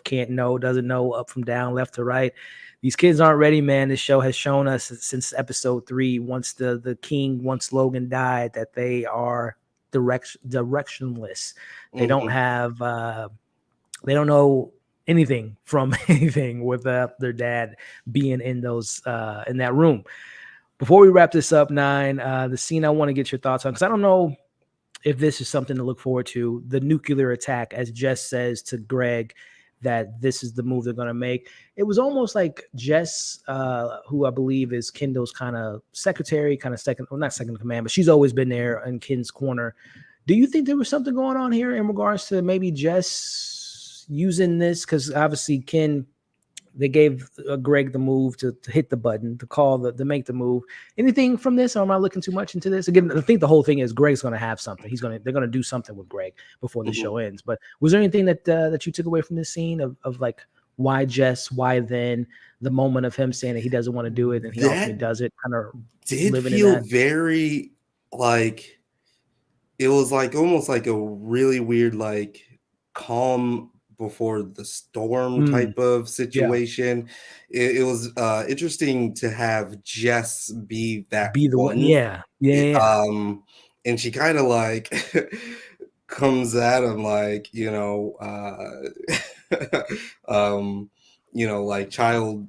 can't know, doesn't know, up from down, left to right. These kids aren't ready, man. This show has shown us since episode 3, once once Logan died, that they are directionless. They don't have they don't know anything from anything without their dad being in that room. Before we wrap this up, Nine, the scene I want to get your thoughts on, because I don't know if this is something to look forward to, the nuclear attack, as Jess says to Greg that this is the move they're going to make. It was almost like Jess, who I believe is Kendall's kind of secretary, kind of not second in command, but she's always been there in Ken's corner. Do you think there was something going on here in regards to maybe Jess using this? Because obviously Ken, they gave Greg the move to hit the button, to call to make the move. Anything from this, or am I looking too much into this? Again, I think the whole thing is Greg's going to have something. They're going to do something with Greg before the show ends. But was there anything that you took away from this scene of like, why Jess, why then, the moment of him saying that he doesn't want to do it and he ultimately does it, kind of did feel very like, it was like almost like a really weird, like calm before the storm type of situation. Yeah. It was interesting to have Jess be that one. Yeah. And she kind of like comes at him like, like child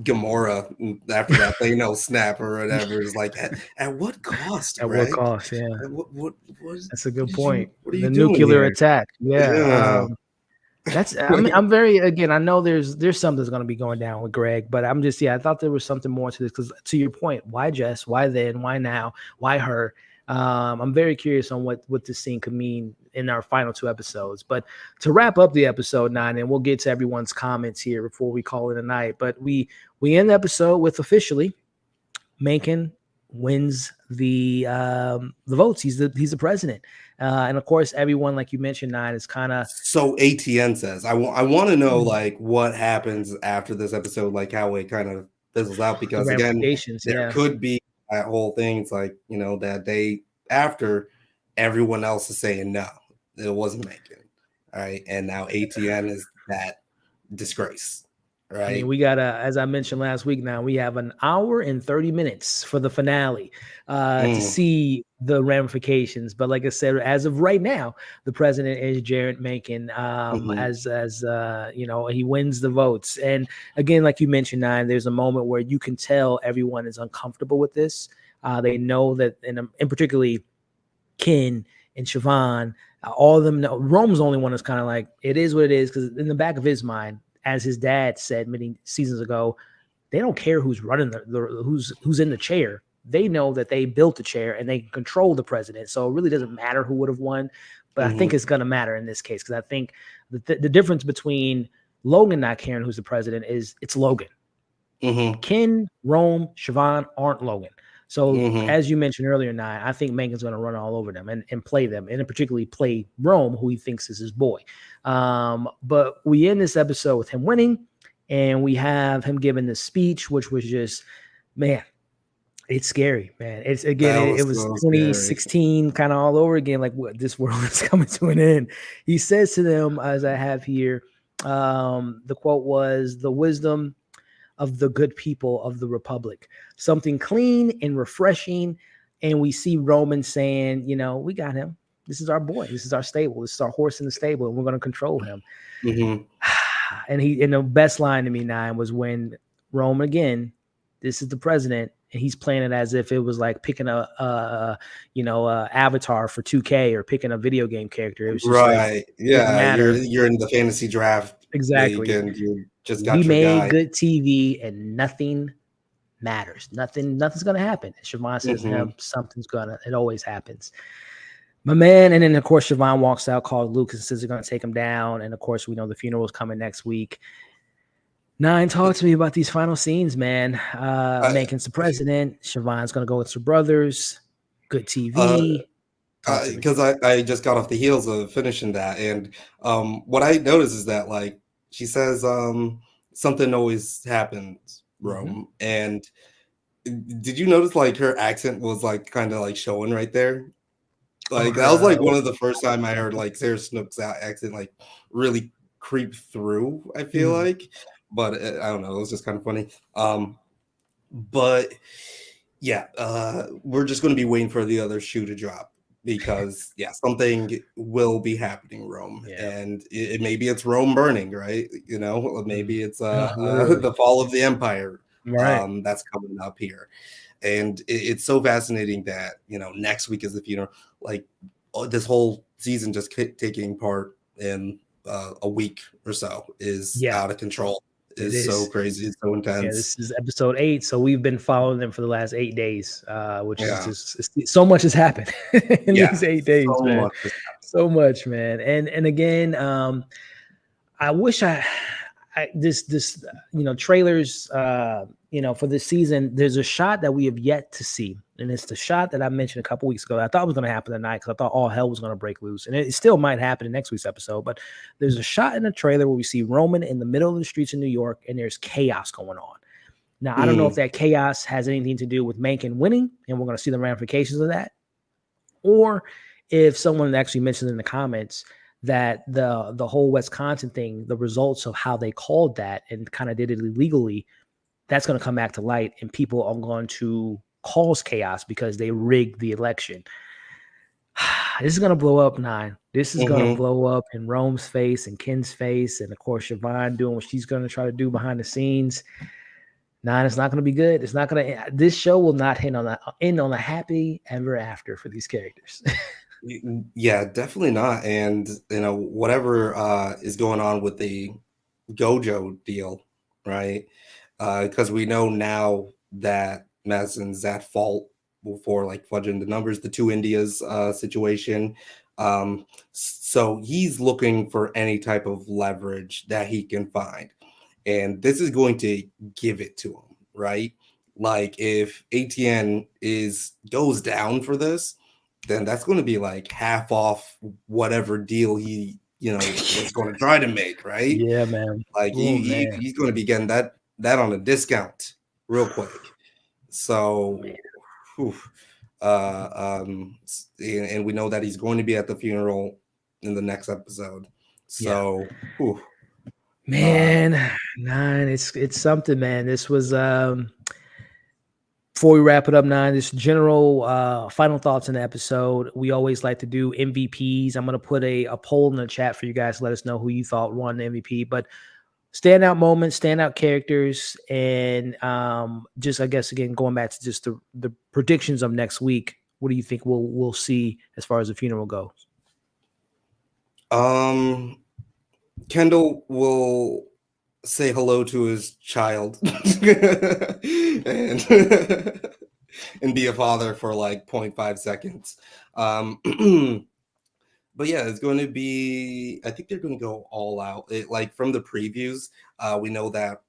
Gamora after that Thanos snap or whatever. Is like, at what cost, Greg? At what cost? Yeah. What That's a good point. What are you doing? The nuclear attack. Yeah. That's, I'm very, again, I know there's something that's going to be going down with Greg, but I'm just, I thought there was something more to this, because to your point, why Jess, why then, why now, why her? I'm very curious on what this scene could mean in our final 2 episodes. But to wrap up the episode 9, and we'll get to everyone's comments here before we call it a night, but we end the episode with officially Mencken wins the votes. He's the president. And of course, everyone, like you mentioned, Nine, is kind of. So ATN says, I want to know like what happens after this episode, like how it kind of fizzles out, because again, there could be that whole thing. It's like, that day after, everyone else is saying no, it wasn't Mencken. All right. And now ATN is that disgrace. Right. I mean, we got as I mentioned last week, now we have an hour and 30 minutes for the finale to see the ramifications. But like I said, as of right now, the president is Jared Mencken, as he wins the votes. And again, like you mentioned, Nine, there's a moment where you can tell everyone is uncomfortable with this. They know that, and particularly Ken and Siobhan, all of them know. Rome's the only one that's kind of like, it is what it is, because in the back of his mind, as his dad said many seasons ago, they don't care who's running who's in the chair. They know that they built the chair and they can control the president. So it really doesn't matter who would have won. But I think it's going to matter in this case, because I think the difference between Logan not caring who's the president is it's Logan. Ken, Rome, Siobhan aren't Logan. So as you mentioned earlier, Nye, I think Megan's going to run all over them and play them, and particularly play Rome, who he thinks is his boy. But we end this episode with him winning, and we have him giving this speech, which was just, man, it's scary, man. It's again, it was 2016 kind of all over again. Like, what, this world is coming to an end. He says to them, as I have here, the quote was, "The wisdom of the good people of the Republic, something clean and refreshing." And we see Roman saying, we got him. This is our boy. This is our stable. This is our horse in the stable, and we're going to control him. And the best line to me, Nine, was when Roman, again, this is the president, and he's playing it as if it was like picking a avatar for 2K or picking a video game character. It was just right. You're in the fantasy draft. Exactly. And you just got we your made guy. Good TV, and nothing matters. Nothing's going to happen. And Siobhan says to him, it always happens. My man. And then, of course, Siobhan walks out, calls Lucas, and says they're going to take him down. And, of course, we know the funeral is coming next week. Nine, talk to me about these final scenes, man. Mencken's the president. Siobhan's going to go with her brothers. Good TV. Because I just got off the heels of finishing that. And what I noticed is that, like, she says something always happens, Rome. And did you notice, like, her accent was, like, kind of, like, showing right there? Like that was like one of the first time I heard like Sarah Snook's accent like really creep through. I feel mm, like, but I don't know. It was just kind of funny. But yeah, we're just going to be waiting for the other shoe to drop because yeah, something will be happening, Rome, yeah, and maybe it's Rome burning, right? You know, mm. maybe it's Literally, the fall of the empire right. that's coming up here, and it's so fascinating that next week is the funeral, like this whole season just taking part in a week or so is Yeah, out of control. it Is so is. crazy. It's so Yeah, intense. this is episode 8, so we've been following them for the last 8 days, which is Yeah. just so much has happened in Yeah, these 8 days, so man. much. So much, man. And again, I wish this trailers for this season. There's a shot that we have yet to see, and it's the shot that I mentioned a couple weeks ago that I thought was going to happen tonight because I thought all hell was going to break loose, and it still might happen in next week's episode. But there's a shot in the trailer where we see Roman in the middle of the streets in New York, and there's chaos going on. Now I don't know if that chaos has anything to do with Mencken winning, and we're going to see the ramifications of that, or if someone actually mentioned in the comments that the whole Wisconsin thing, the results of how they called that and kind of did it illegally, that's going to come back to light, and people are going to cause chaos because they rigged the election. This is going to blow up, Nine. This is going to blow up in Rome's face and Ken's face, and of course Siobhan doing what she's going to try to do behind the scenes. Nine, it's not going to be good. It's not going to. This show will not end on a happy ever after for these characters. Yeah, definitely not. And whatever is going on with the Gojo deal, right? Because we know now that Madison's at fault for like fudging the numbers, the two Indias situation. So he's looking for any type of leverage that he can find. And this is going to give it to him, right? Like if ATN goes down for this, then that's going to be like half off whatever deal he was going to try to make, right? Yeah, man. Like Oh man. he's going to be getting that on a discount real quick. So, Man. whew, and we know that he's going to be at the funeral in the next episode. Yeah. So, whew, Man, Nine, it's something, man. This was before we wrap it up, Nine, this general final thoughts in the episode. We always like to do MVPs. I'm gonna put a poll in the chat for you guys to let us know who you thought won the MVP. But standout moments, standout characters, and just I guess again going back to just the predictions of next week. What do you think we'll see as far as the funeral goes? Kendall will say hello to his child and and be a father for like 0.5 seconds. But yeah, it's going to be, I think they're going to go all out. Like from the previews, we know that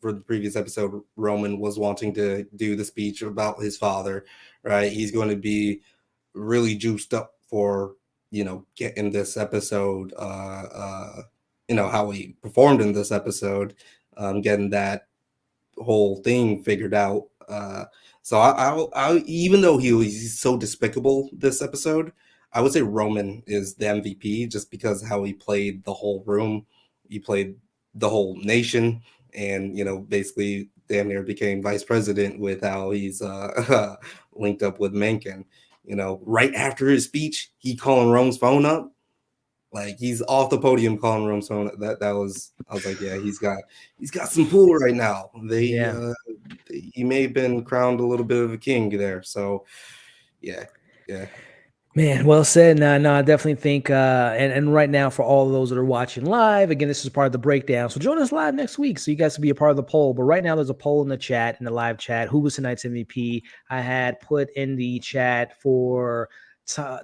for the previous episode, Roman was wanting to do the speech about his father, right? He's going to be really juiced up for getting this episode, how he performed in this episode, getting that whole thing figured out. So I even though he's so despicable this episode, I would say Roman is the MVP just because how he played the whole room, he played the whole nation, and basically damn near became vice president with how he's linked up with Mencken. Right after his speech, he calling Rome's phone up. Like he's off the podium calling Rome's phone. That was, I was like, yeah, he's got some pull right now. He may have been crowned a little bit of a king there. So yeah. Man, well said. No, I definitely think, and right now for all of those that are watching live, again, this is part of the breakdown. So join us live next week so you guys can be a part of the poll. But right now there's a poll in the chat, in the live chat. Who was tonight's MVP? I had put in the chat for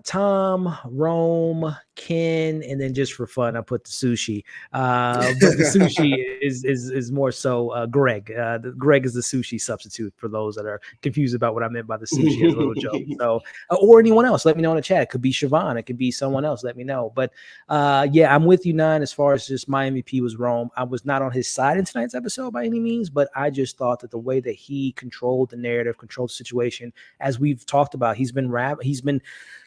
Tom, Rome, Ken, and then just for fun, I put the sushi. But the sushi is more so Greg. Greg is the sushi substitute for those that are confused about what I meant by the sushi as a little joke. So, or anyone else, let me know in the chat. It could be Siobhan, it could be someone else. Let me know. But yeah, I'm with you, Nine. As far as just my MVP was Rome. I was not on his side in tonight's episode by any means, but I just thought that the way that he controlled the narrative, controlled the situation, as we've talked about, he's been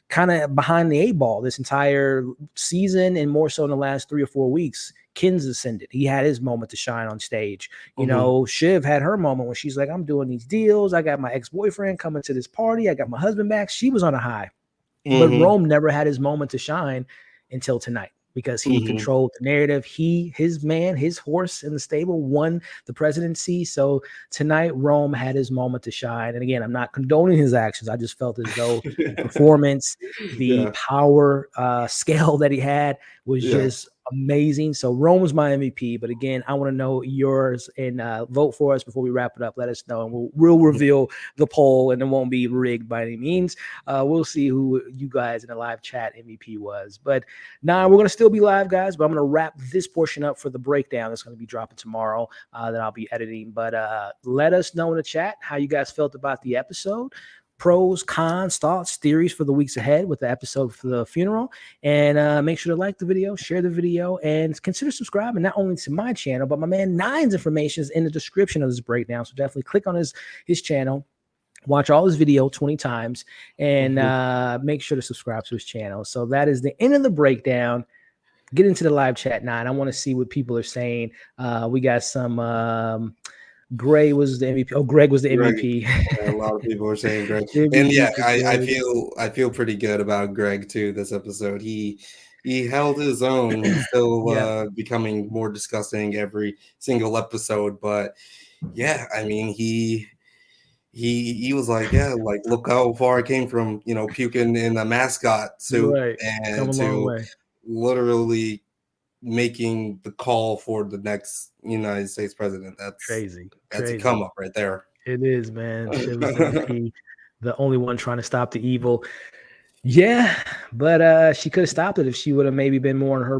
kind of behind the 8 ball this entire season, and more so in the last 3 or 4 weeks. Ken's ascended. He had his moment to shine on stage. You know, Shiv had her moment when she's like, I'm doing these deals. I got my ex-boyfriend coming to this party. I got my husband back. She was on a high. But Rome never had his moment to shine until tonight, because he controlled the narrative. His horse in the stable won the presidency. So tonight, Rome had his moment to shine. And again, I'm not condoning his actions. I just felt as though the performance, the power scale that he had was just amazing. So Rome was my MVP. But again, I want to know yours, and vote for us before we wrap it up. Let us know, and we'll reveal the poll, and it won't be rigged by any means. We'll see who you guys in the live chat MVP was. But now we're going to still be live, guys, but I'm going to wrap this portion up for the breakdown that's going to be dropping tomorrow that I'll be editing. But let us know in the chat how you guys felt about the episode. Pros, cons, thoughts, theories for the weeks ahead with the episode for the funeral. And make sure to like the video, share the video, and consider subscribing not only to my channel, but my man Nine's information is in the description of this breakdown. So definitely click on his channel. Watch all his video 20 times, and make sure to subscribe to his channel. So that is the end of the breakdown. Get into the live chat, Nine. I want to see what people are saying. We got some Gray was the MVP. Oh, Greg was the MVP. Yeah, a lot of people were saying Greg. MVP And yeah, for I Greg. feel pretty good about Greg too this episode. He held his own. He's still becoming more disgusting every single episode, but yeah, I mean he was like, yeah, like look how far I came from, puking in a mascot suit Right. Come and a long to way. literally making the call for the next United States president. Crazy. That's a come up right there. It is, man. Shiv was the MVP, the only one trying to stop the evil. Yeah, but she could have stopped it if she would have maybe been more on her,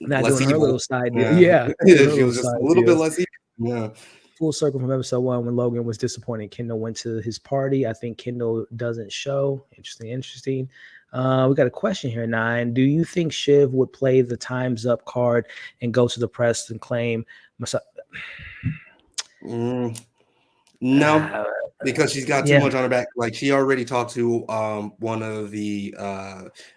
not Less doing her little evil. side deal. Yeah. Yeah, doing her She little was just a side little bit deal. less evil. Yeah. Full circle from episode 1 when Logan was disappointed. Kendall went to his party. I think Kendall doesn't show. Interesting. We got a question here, Nine. Do you think Shiv would play the Time's Up card and go to the press and claim No, because she's got too yeah. much on her back. Like she already talked to one of the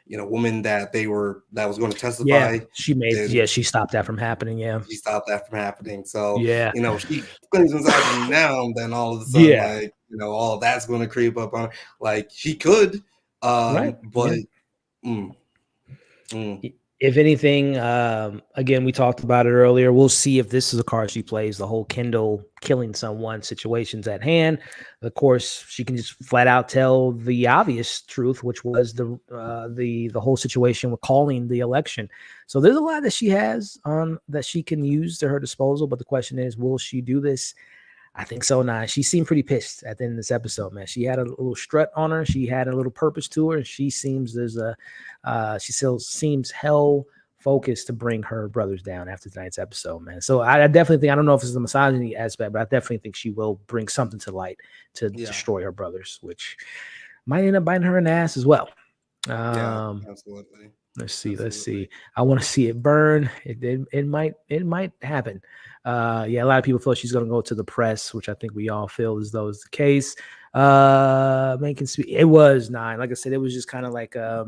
women that was going to testify. She stopped that from happening. Yeah. She stopped that from happening. So, Yeah. She claims misogyny now, then all of a sudden, Yeah. like, all of that's going to creep up on her. Like she could, Right. but if anything, again, we talked about it earlier. We'll see if this is a card she plays. The whole Kendall killing someone situation's at hand. Of course, she can just flat out tell the obvious truth, which was the whole situation with calling the election. So there's a lot that she has that she can use to her disposal. But the question is, will she do this? I think so. Now she seemed pretty pissed at the end of this episode, man. She had a little strut on her. She had a little purpose to her. She still seems hell focused to bring her brothers down after tonight's episode, man. So I definitely think, I don't know if it's the misogyny aspect, but I definitely think she will bring something to light to destroy her brothers, which might end up biting her in the ass as well. Yeah, absolutely. Let's see. I want to see it burn. It might happen. A lot of people feel she's going to go to the press, which I think we all feel as though is the case. It was 9. Like I said, it was just kind of like I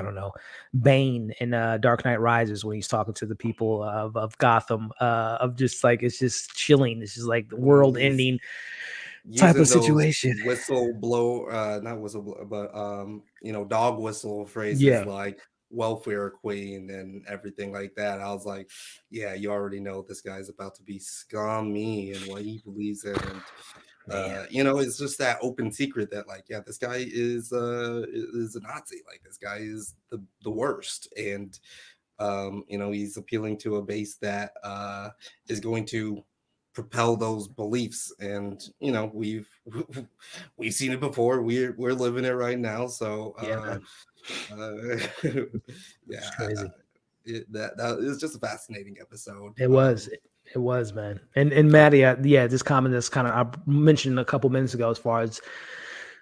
don't know, Bane in Dark Knight Rises when he's talking to the people of Gotham. Of just like, it's just chilling. It's just like the world ending type of situation. Not whistle, but dog whistle phrases like welfare queen and everything like that. I was like, yeah, you already know this guy's about to be scummy and what he believes in. And it's just that open secret that like, yeah, this guy is a Nazi. Like this guy is the worst. And he's appealing to a base that is going to propel those beliefs, and we've seen it before. We're living it right now. So Uh, It's yeah, crazy. that it was just a fascinating episode. It was. It was, man. And Maddie, yeah, this comment that's kind of I mentioned a couple minutes ago as far as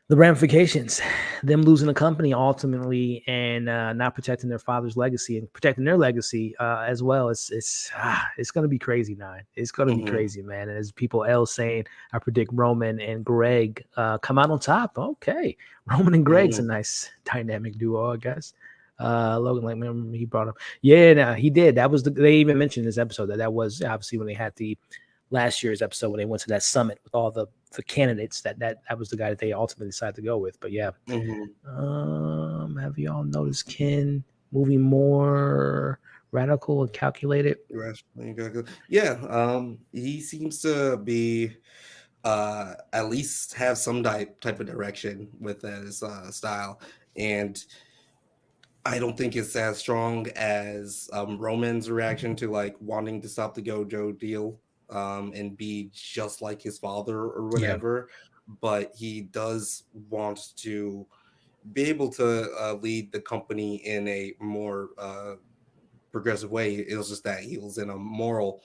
the ramifications, them losing the company ultimately and not protecting their father's legacy and protecting their legacy as well. It's going to be crazy, Nine. It's going to be Mhm. crazy, man. And as people else saying, I predict Roman and Greg come out on top. Okay, Roman and Greg's a Mhm. nice dynamic duo, I guess. Logan, like, remember he brought up, yeah, no, he did. That was they even mentioned in this episode that was obviously when they had the last year's episode when they went to that summit with all the candidates that was the guy that they ultimately decided to go with. But yeah, Mhm. have you all noticed Ken moving more radical and calculated? Rationally, yeah. He seems to be at least have some type of direction with his style, and I don't think it's as strong as Roman's reaction to like wanting to stop the Gojo deal and be just like his father or Yeah, whatever. But he does want to be able to lead the company in a more progressive way. It was just that uh, he was in a moral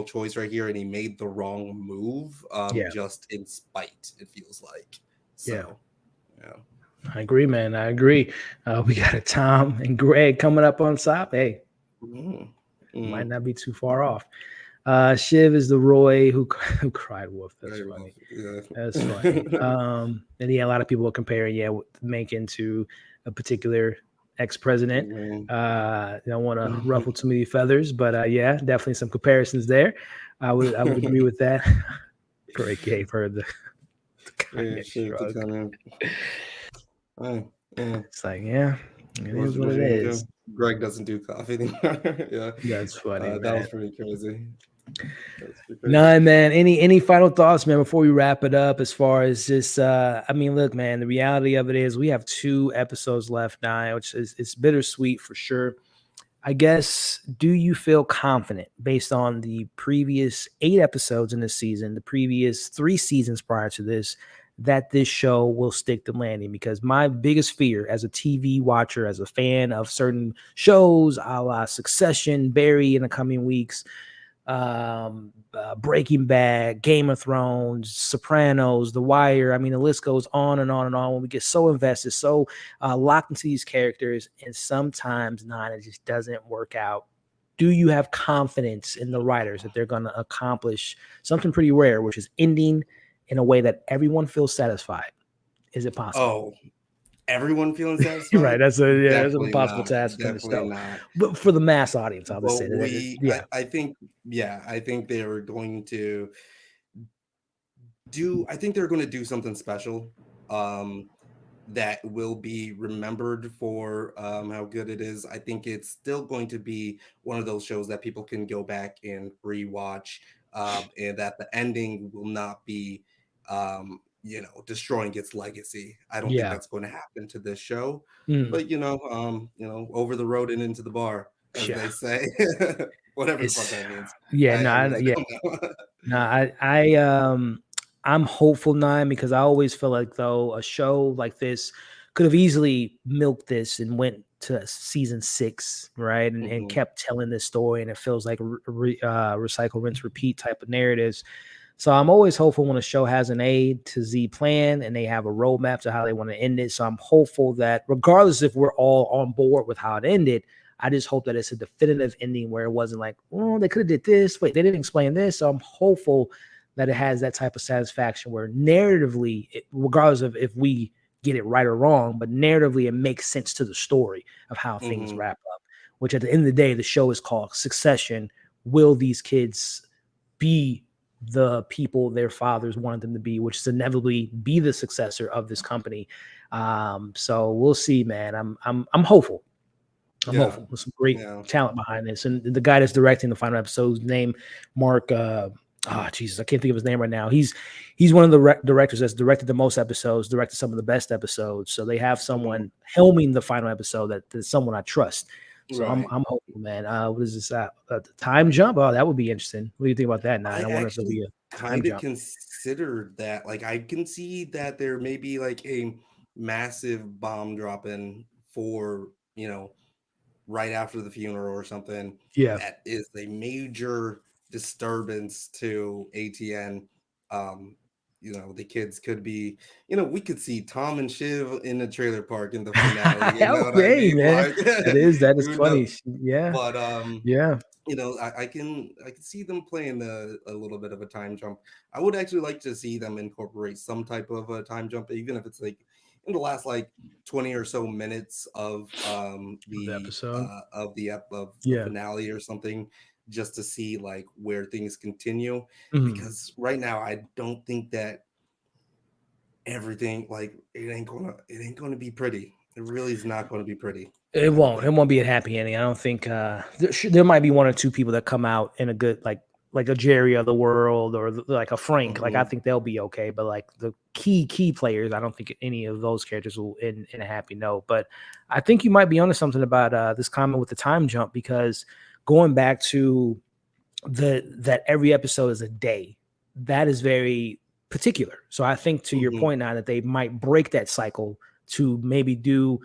choice right here, and he made the wrong move yeah, just in spite. It feels like yeah. so. Yeah. I agree, man. I agree. We got a Tom and Greg coming up on top. Hey, Mhm. might Mhm. not be too far off. Shiv is the Roy who who cried wolf. That's Very well. funny. Yeah. That's funny. And yeah, a lot of people are comparing, yeah, Mencken to a particular ex-president. Mhm. Don't want to ruffle too many feathers, but yeah, definitely some comparisons there. I would agree with that. Greg gave her the Yeah, Kanye shit, the shrug. kind of. Yeah. It's like, yeah, it is what What it you gonna is. do? Greg doesn't do coffee anymore. Yeah, That's funny, that man. was pretty crazy. That's pretty crazy. None, man. Any final thoughts, man, before we wrap it up? As far as just, I mean, look, man. The reality of it is, we have 2 episodes left now, which is it's bittersweet for sure. I guess, do you feel confident based on the previous 8 episodes in this season, the previous 3 seasons prior to this, that this show will stick the landing? Because my biggest fear as a TV watcher, as a fan of certain shows, a la Succession, Barry in the coming weeks, Breaking Bad, Game of Thrones, Sopranos, The Wire. I mean, the list goes on and on and on. When we get so invested, so locked into these characters, and sometimes not, it just doesn't work out. Do you have confidence in the writers that they're going to accomplish something pretty rare, which is ending in a way that everyone feels satisfied? Is it possible? Oh, everyone feeling Right. satisfied? That's an Definitely impossible not. task to finish, Definitely though. not. But for the mass audience, I'll just But say that. Yeah. I think, yeah, I think they were going to do. I think they're going to do something special. Um, that will be remembered for how good it is. I think it's still going to be one of those shows that people can go back and rewatch, and that the ending will not be, destroying its legacy. I don't think Yeah. that's going to happen to this show, Mm, but over the road and into the bar, as yeah. they say, whatever the fuck It's that means. yeah, I no, really yeah, don't know. no, I'm hopeful, Nine, because I always feel like, though, a show like this could have easily milked this and went to season 6, right, and Mhm. kept telling this story, and it feels like recycle, rinse, repeat type of narratives. So I'm always hopeful when a show has an A to Z plan and they have a roadmap to how they want to end it. So I'm hopeful that regardless if we're all on board with how it ended, I just hope that it's a definitive ending where it wasn't like, oh, they could have did this. Wait, they didn't explain this. So I'm hopeful that it has that type of satisfaction where narratively, regardless of if we get it right or wrong, but narratively, it makes sense to the story of how things Mhm. wrap up, which at the end of the day, the show is called Succession. Will these kids be the people their fathers wanted them to be, which is inevitably be the successor of this company? So we'll see, man. I'm hopeful. I'm Yeah. hopeful. There's some great Yeah. talent behind this, and the guy that's directing the final episode's name, Mark. Jesus, I can't think of his name right now. He's one of the directors that's directed the most episodes, directed some of the best episodes. So they have Mhm. someone helming the final episode that's someone I trust. So I'm Right. I'm hopeful, man. What is this? The time jump? Oh, that would be interesting. What do you think about that, I Nine? I wonder if there'll actually be a time kind of jump. considered that. Like, I can see that there may be like a massive bomb dropping for, right after the funeral or something, Yeah. that is a major disturbance to ATN. Um, the kids could be, we could see Tom and Shiv in the trailer park in the finale. You know Oh, what I hey, mean? man. Like, That is who knows? funny. Yeah. But Yeah. I can see them playing a little bit of a time jump. I would actually like to see them incorporate some type of a time jump, even if it's like in the last like 20 or so minutes The episode. of the Yeah. finale or something, just to see like where things continue. Mhm. Because right now I don't think that everything, like, it ain't gonna be pretty. It really is not gonna be pretty. It I don't won't. It think. won't be a happy ending. I don't think. There might be one or two people that come out in a good, like a Jerry of the world, or like a Frank. Like I Hmm. think they'll be okay. But like the key players, I don't think any of those characters will end in a happy note. But I think you might be onto something about this comment with the time jump, because going back to that every episode is a day, that is very particular. So I think, to your Hmm. point now, that they might break that cycle to maybe do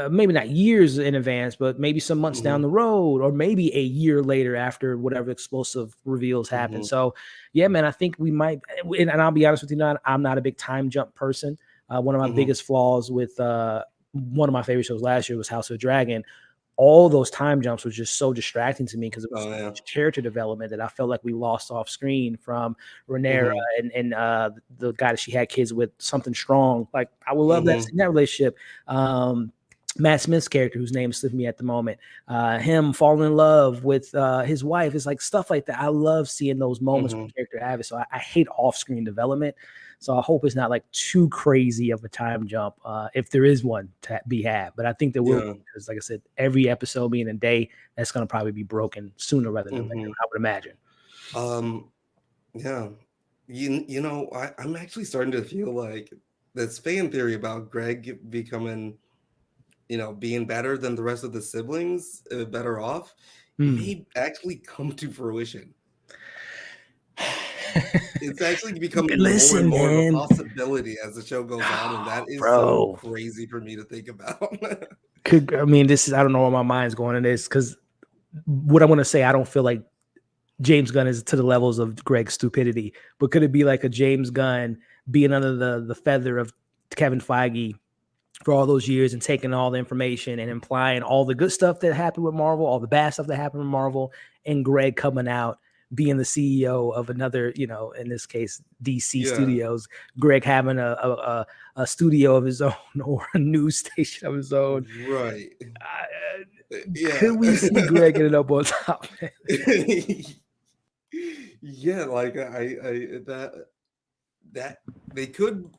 maybe not years in advance, but maybe some months down Hmm. the road, or maybe a year later after whatever explosive reveals happen. Hmm. So yeah, man, I think we might. And I'll be honest with you, not I'm not a big time jump person. One of my Hmm. biggest flaws with one of my favorite shows last year was House of Dragon. All those time jumps was just so distracting to me, because it was Oh so yeah. much character development that I felt like we lost off screen from Rhaenyra Hmm. and the guy that she had kids with, something strong. Like I would love that Hmm. in that relationship. Matt Smith's character, whose name is slipping me at the moment, him falling in love with his wife, is like stuff like that. I love seeing those moments Hmm. where character have it. So I hate off-screen development. So I hope it's not like too crazy of a time jump, if there is one to be had. But I think there will be, Yeah. because, like I said, every episode being a day, that's going to probably be broken sooner rather than later, Hmm. I would imagine. Um, yeah. I'm actually starting to feel like this fan theory about Greg becoming, being better than the rest of the siblings, better off, Hmm. may actually come to fruition. It's actually becoming more and Listen, more of a man. possibility as the show goes on, and that is so Bro, crazy for me to think about. I mean, this is, I don't know where my mind's going in this, because what I'm going to say, I don't feel like James Gunn is to the levels of Greg's stupidity, but could it be like a James Gunn being under the feather of Kevin Feige for all those years, and taking all the information and implying all the good stuff that happened with Marvel, all the bad stuff that happened with Marvel, and Greg coming out being the CEO of another, in this case, DC Yeah, Studios, Greg having a studio of his own, or a news station of his own. right. Uh, Yeah. could we see Greg ended up on top? Yeah, like that they could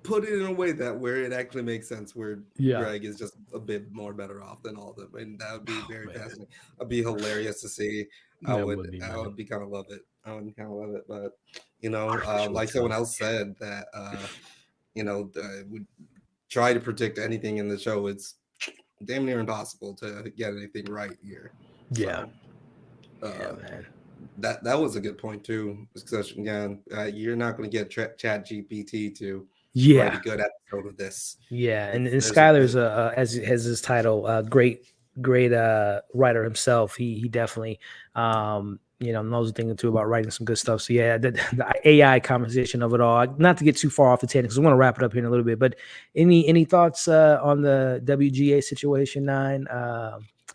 put it in a way that where it actually makes sense, where Yeah. Greg is just a bit more better off than all of them, and that would be Oh, very man. fascinating. It'd be hilarious to see. I That would would be, I man. would be kind of love it. I would kind of love it, but For sure, like someone so. else said that would try to predict anything in the show. It's damn near impossible to get anything right here. Yeah. So Yeah, uh, man. that was a good point too. Because again, you're not going to get Chat GPT to write Yeah. a good episode of this. Yeah, and It's there's a Skyler's as has his title, great writer himself. He definitely knows a thing or two about writing some good stuff. So yeah, the AI conversation of it all. Not to get too far off the tangent, because I want to wrap it up here in a little bit. But any thoughts on the WGA situation, Nine?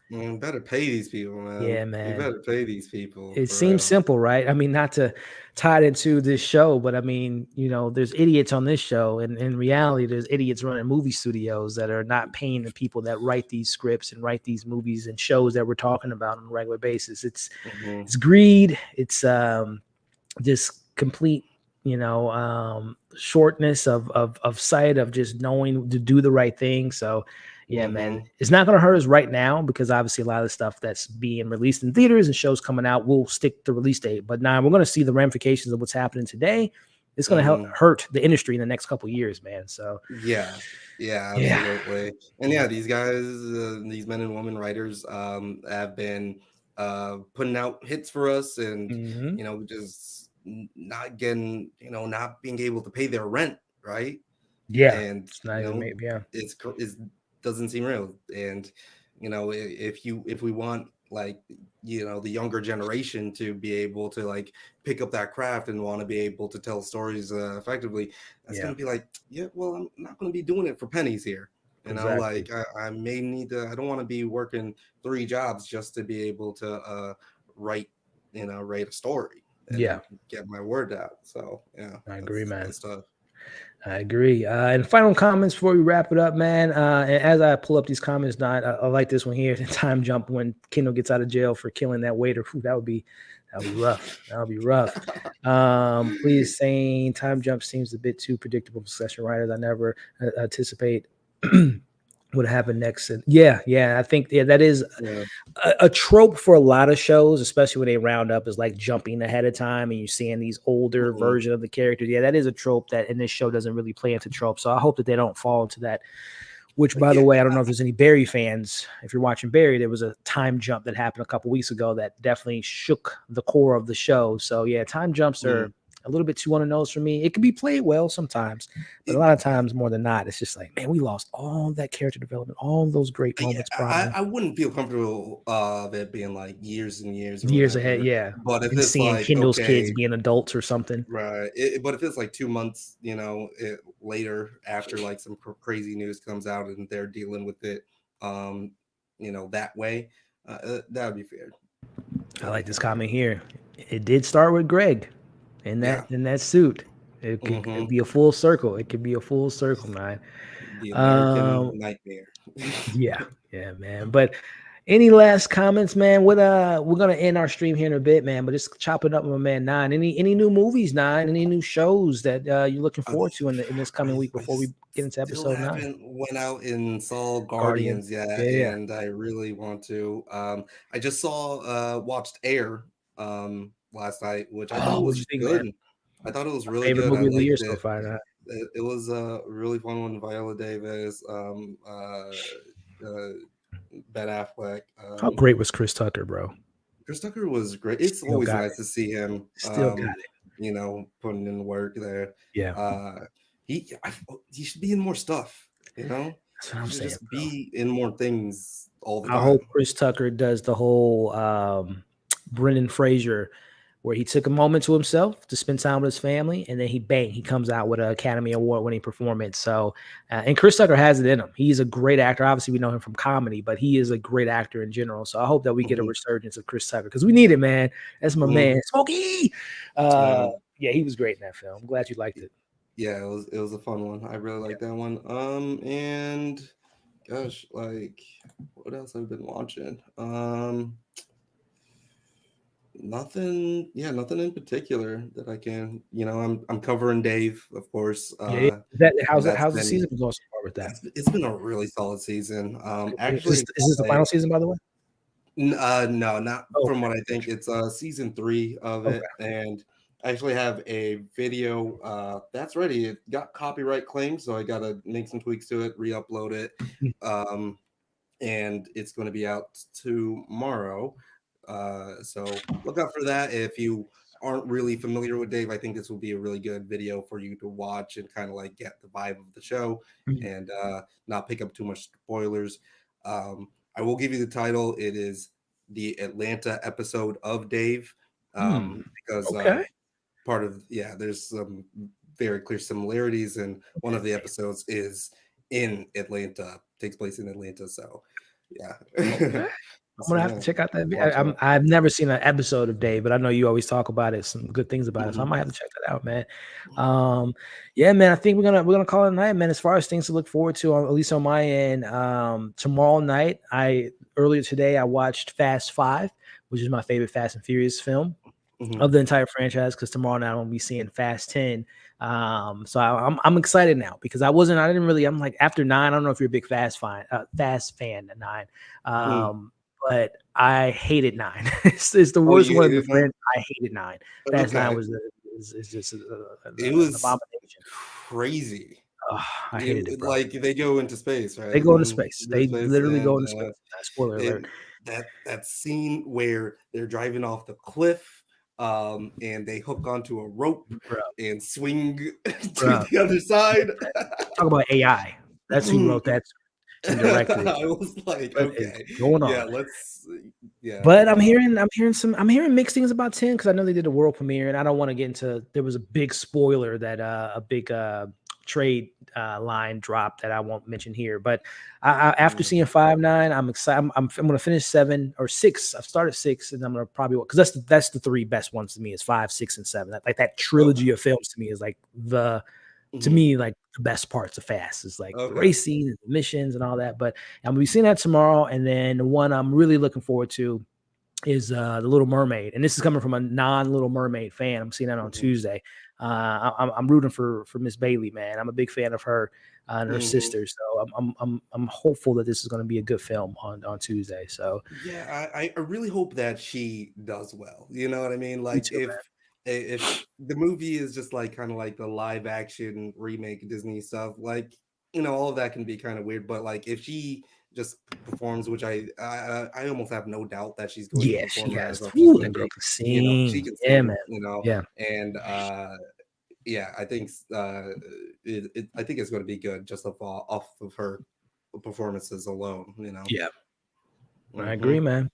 man, better pay these people, Yeah, man. You man. better pay these people It for seems real. simple, right? I mean, not to tie it into this show, but I mean, there's idiots on this show, and in reality, there's idiots running movie studios that are not paying the people that write these scripts and write these movies and shows that we're talking about on a regular basis. It's Hmm. it's greed. It's this complete, shortness of sight, of just knowing to do the right thing. So yeah, man, Hmm. it's not going to hurt us right now, because obviously a lot of the stuff that's being released in theaters and shows coming out will stick the release date. But now we're going to see the ramifications of what's happening today. It's going to help Hmm. hurt the industry in the next couple of years, man. So Yeah, yeah, yeah, absolutely. And yeah. yeah, these guys, these men and women writers, have been putting out hits for us, and Hmm. just not getting, not being able to pay their rent, right? Yeah, and it's not even maybe. Yeah, it doesn't seem real. And if we want, like, the younger generation to be able to, like, pick up that craft and want to be able to tell stories effectively, that's yeah, going to be like, yeah, well, I'm not going to be doing it for pennies here. exactly. Like, I may need to. I don't want to be working 3 jobs just to be able to write write a story Yeah, and get my word out. So yeah, I agree, man. that's tough. I agree. And final comments before we wrap it up, man. And as I pull up these comments, not I like this one here. Time jump when Kendall gets out of jail for killing that waiter. Whew, that would be rough. That would be rough. Please saying time jump seems a bit too predictable for Succession writers. I never anticipate what happened next. And yeah, I think that is Yeah. a trope for a lot of shows, especially when they round up, is like jumping ahead of time and you're seeing these older Mhm. version of the characters. Yeah, that is a trope that in this show doesn't really play into trope. So I hope that they don't fall into that. Which, by the Yeah. way, I don't know if there's any Barry fans. If you're watching Barry, there was a time jump that happened a couple weeks ago that definitely shook the core of the show. So yeah, time jumps Mhm. are a little bit too on the nose for me. It can be played well sometimes, but a lot of times, more than not, it's just like, man, we lost all that character development, all those great Yeah, moments probably I wouldn't feel comfortable of it being like years and years or years ahead. whatever. Yeah, But if and it's seeing like, Kendall's kids okay, being adults or something. right, but if it's like 2 months, later after like some crazy news comes out and they're dealing with it, um, that way, that would be fair. I That'd be like this fair. comment here. It did start with Greg Yeah. in that suit. It could Hmm. be a full circle. It could be a full circle, man. The American Um, nightmare. yeah, yeah, man. But any last comments, man? What we're gonna end our stream here in a bit, man. But just chopping up with my man Nine. Any new movies, Nine? Any new shows that you're looking I, forward to in this coming week I before we get into still episode 9? haven't went out and saw Guardians. Guardians yet, Yeah, yeah. and I really want to. I just watched Air last night, which I thought Oh, what'd you was think, man? good. I thought it was My really favorite good. I movie of the year liked so it. far. Now. It was a really fun one. Viola Davis, uh, Ben Affleck. How great was Chris Tucker, bro? Chris Tucker was great. It's Still always got nice it. to see him, Still got it. putting in work there. Yeah, Uh, he should be in more stuff. that's what He I'm should saying, just bro. be in more things all the I hope time. Chris Tucker does the whole Brendan Fraser, where he took a moment to himself to spend time with his family, and then he comes out with an Academy Award winning performance. So, and Chris Tucker has it in him. He's a great actor. Obviously, we know him from comedy, but he is a great actor in general. So I hope that we get a Mhm, resurgence of Chris Tucker because we need it, man. That's my mhm. man, Smokey. Yeah, Yeah, he was great in that film. I'm glad you liked it. yeah, it was a fun one. I really like that one. And gosh, like, what else I've been watching? Nothing. Yeah, nothing in particular that I can. I'm covering Dave, of course. Yeah, yeah. And that's How's the been season been going so far with that? it's been a really solid season. Is Actually, this the I, final season, by the way? no, not Oh, from okay. what I think. It's season 3 of Okay. it, and I actually have a video that's ready. It got copyright claims, so I gotta make some tweaks to it, re-upload it, um, and it's going to be out tomorrow. So look out for that. If you aren't really familiar with Dave, I think this will be a really good video for you to watch and kind of like get the vibe of the show Mhm. and not pick up too much spoilers. I will give you the title. It is the Atlanta episode of Dave, Hmm. because Okay. part of, yeah, there's some very clear similarities, and one of the episodes is in Atlanta, takes place in Atlanta. So yeah. Okay. I'm So gonna have to yeah, check out that. watch out. I've never seen an episode of Dave, but I know you always talk about it, some good things about it. So I Mhm. might have to check that out, man. Um, yeah, man. I think we're gonna call it a night, man. As far as things to look forward to, at least on my end, tomorrow night. Earlier today I watched Fast Five, which is my favorite Fast and Furious film Mhm. of the entire franchise because tomorrow night I'm gonna be seeing Fast 10. So I'm excited now because I didn't really, I'm like after 9, I don't know if you're a big Fast fan at 9. Mhm. But I hated 9. It's the Oh, worst you one of the hated friends. that? I hated 9. Fast 9 Okay. was is just It an was abomination. crazy. Ugh, I hated it, bro. Like, they go into space, They right? go into space. Into They space, literally go and into space. Spoiler alert. and that scene where they're driving off the cliff, and they hook onto a rope bro, and swing to bro. the other side. Talk about AI. That's who wrote that and directed it. I was like, What is okay, going yeah, on? yeah. But I'm hearing mixed things about 10 because I know they did a world premiere, and I don't want to get into. There was a big spoiler that a big trade line drop that I won't mention here. But after Mm, seeing 5, 9, I'm excited. I'm going to finish 7 or 6. I've started 6, and I'm going to probably because that's the 3 best ones to me is 5, 6, and 7. Like that okay. trilogy of films to me is like to Mhm, me, like the best parts of Fast is like the okay. race scene and the missions and all that. But I'm gonna be seeing that tomorrow. And then the one I'm really looking forward to is the Little Mermaid. And this is coming from a non-Little Mermaid fan. I'm seeing that on Mhm, Tuesday. I'm rooting for Miss Bailey, man. I'm a big fan of her and her mhm. sister. So I'm hopeful that this is going to be a good film on Tuesday. So Yeah, I really hope that she does well. You know what I mean? me Like too, man. if the movie is just like kind of like the live action remake Disney stuff, like all of that can be kind of weird. But like if she just performs, which I almost have no doubt that she's going to Yeah, she perform has. as Miss Whew, that girl Bailey. can She sing. can Yeah, man. sing. Yeah. And yeah, I think I think it's going to be good just off of her performances alone. Yeah. I Hmm. agree, man.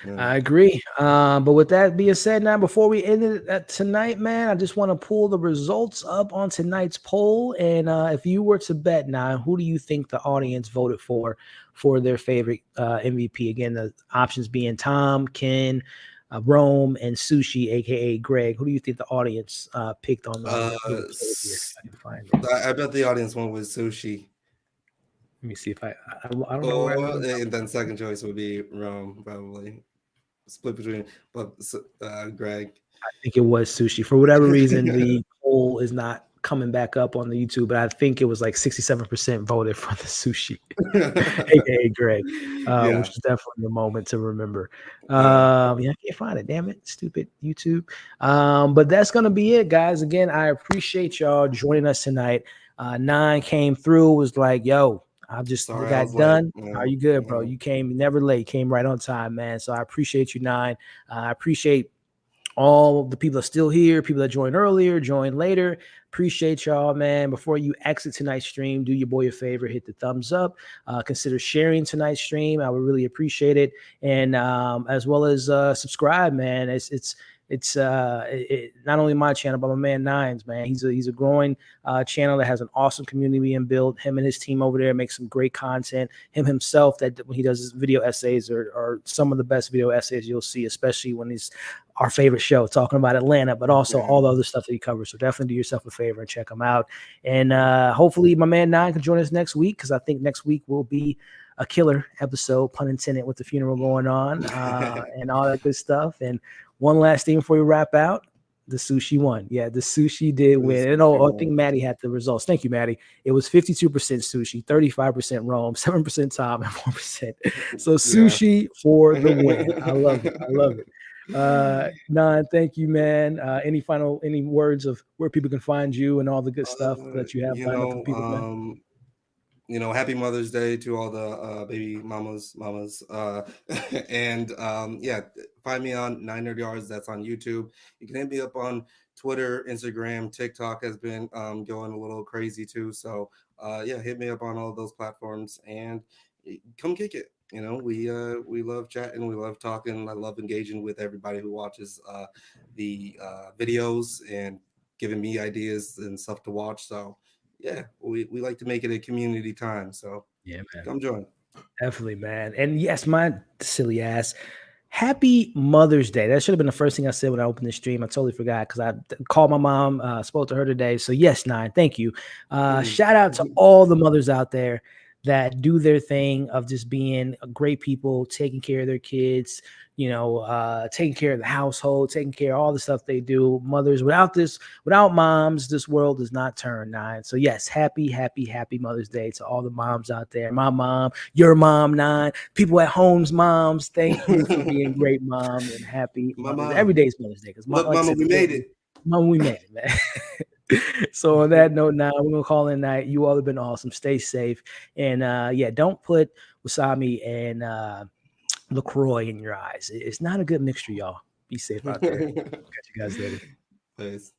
Yeah. I agree. But with that being said, now before we end it tonight, man, I just want to pull the results up on tonight's poll. And if you were to bet now, who do you think the audience voted for their favorite MVP? Again, the options being Tom, Ken, Rome, and Sushi, aka Greg. Who do you think the audience picked on the little poll here? If I can find it. I bet the audience went with Sushi. Let me see if I don't know where I Or wrote it down. and then second choice would be Rome, probably. Split between but Greg. I think it was Sushi. For whatever reason, the poll is not coming back up on the YouTube, but I think it was like 67% voted for the Sushi, aka Greg, which Yeah. is definitely a moment to remember. Yeah. Yeah, I can't find it. Damn it, stupid YouTube. But that's gonna be it, guys. Again, I appreciate y'all joining us tonight. 9 came through, was like, yo, I just Sorry, I was got late. done. Are you good, bro? You came never late, came right on time, man. So I appreciate you, 9. I appreciate all the people that are still here, people that joined earlier, joined later. Appreciate y'all, man. Before you exit tonight's stream, do your boy a favor, hit the thumbs up. Consider sharing tonight's stream. I would really appreciate it. And as well as subscribe, man. It's not only my channel, but my man Nines, man. He's a growing channel that has an awesome community being built. Him and his team over there make some great content. Him himself, that when he does his video essays, are some of the best video essays you'll see, especially when he's our favorite show, talking about Atlanta, but also all the other stuff that he covers. So definitely do yourself a favor and check him out. And hopefully my man 9 can join us next week, because I think next week will be a killer episode, pun intended, with the funeral going on and all that good stuff. And one last thing before we wrap out. The Sushi won. Yeah, the Sushi did win. And I think Maddie had the results. Thank you, Maddie. It was 52% Sushi, 35% Rome, 7% Tom, and 4%. So Yeah. Sushi for the win. I love it. I love it. Nan, thank you, man. Any words of where people can find you and all the good stuff that you have You lined up for the know, people, man? happy Mother's Day to all the baby mamas. And yeah, find me on 9 Nerd Yards. That's on YouTube. You can hit me up on Twitter, Instagram, TikTok has been going a little crazy too. So yeah, hit me up on all those platforms and come kick it. We love chatting, we love talking. I love engaging with everybody who watches the videos and giving me ideas and stuff to watch. So yeah, we like to make it a community time. So Yeah, man. come join. Definitely, man. And yes, my silly ass. Happy Mother's Day. That should have been the first thing I said when I opened the stream. I totally forgot because I called my mom, spoke to her today. So yes, 9, thank you. Mm. Shout out to all the mothers out there that do their thing of just being great people, taking care of their kids, taking care of the household, taking care of all the stuff they do. Mothers, without moms, this world does not turn. 9. So yes, happy, happy, happy Mother's Day to all the moms out there. My mom, your mom, 9, people at home's moms. Thank you for being great moms, and happy Mother's Day. Mama, Every day's Mother's Day because, look, like I Mama, said, we the world, made it. Mom, we made it, man. So on that note, now we're gonna call it a night. You all have been awesome. Stay safe, and yeah, don't put wasabi and LaCroix in your eyes. It's not a good mixture, y'all. Be safe out there. Catch you guys later. Peace.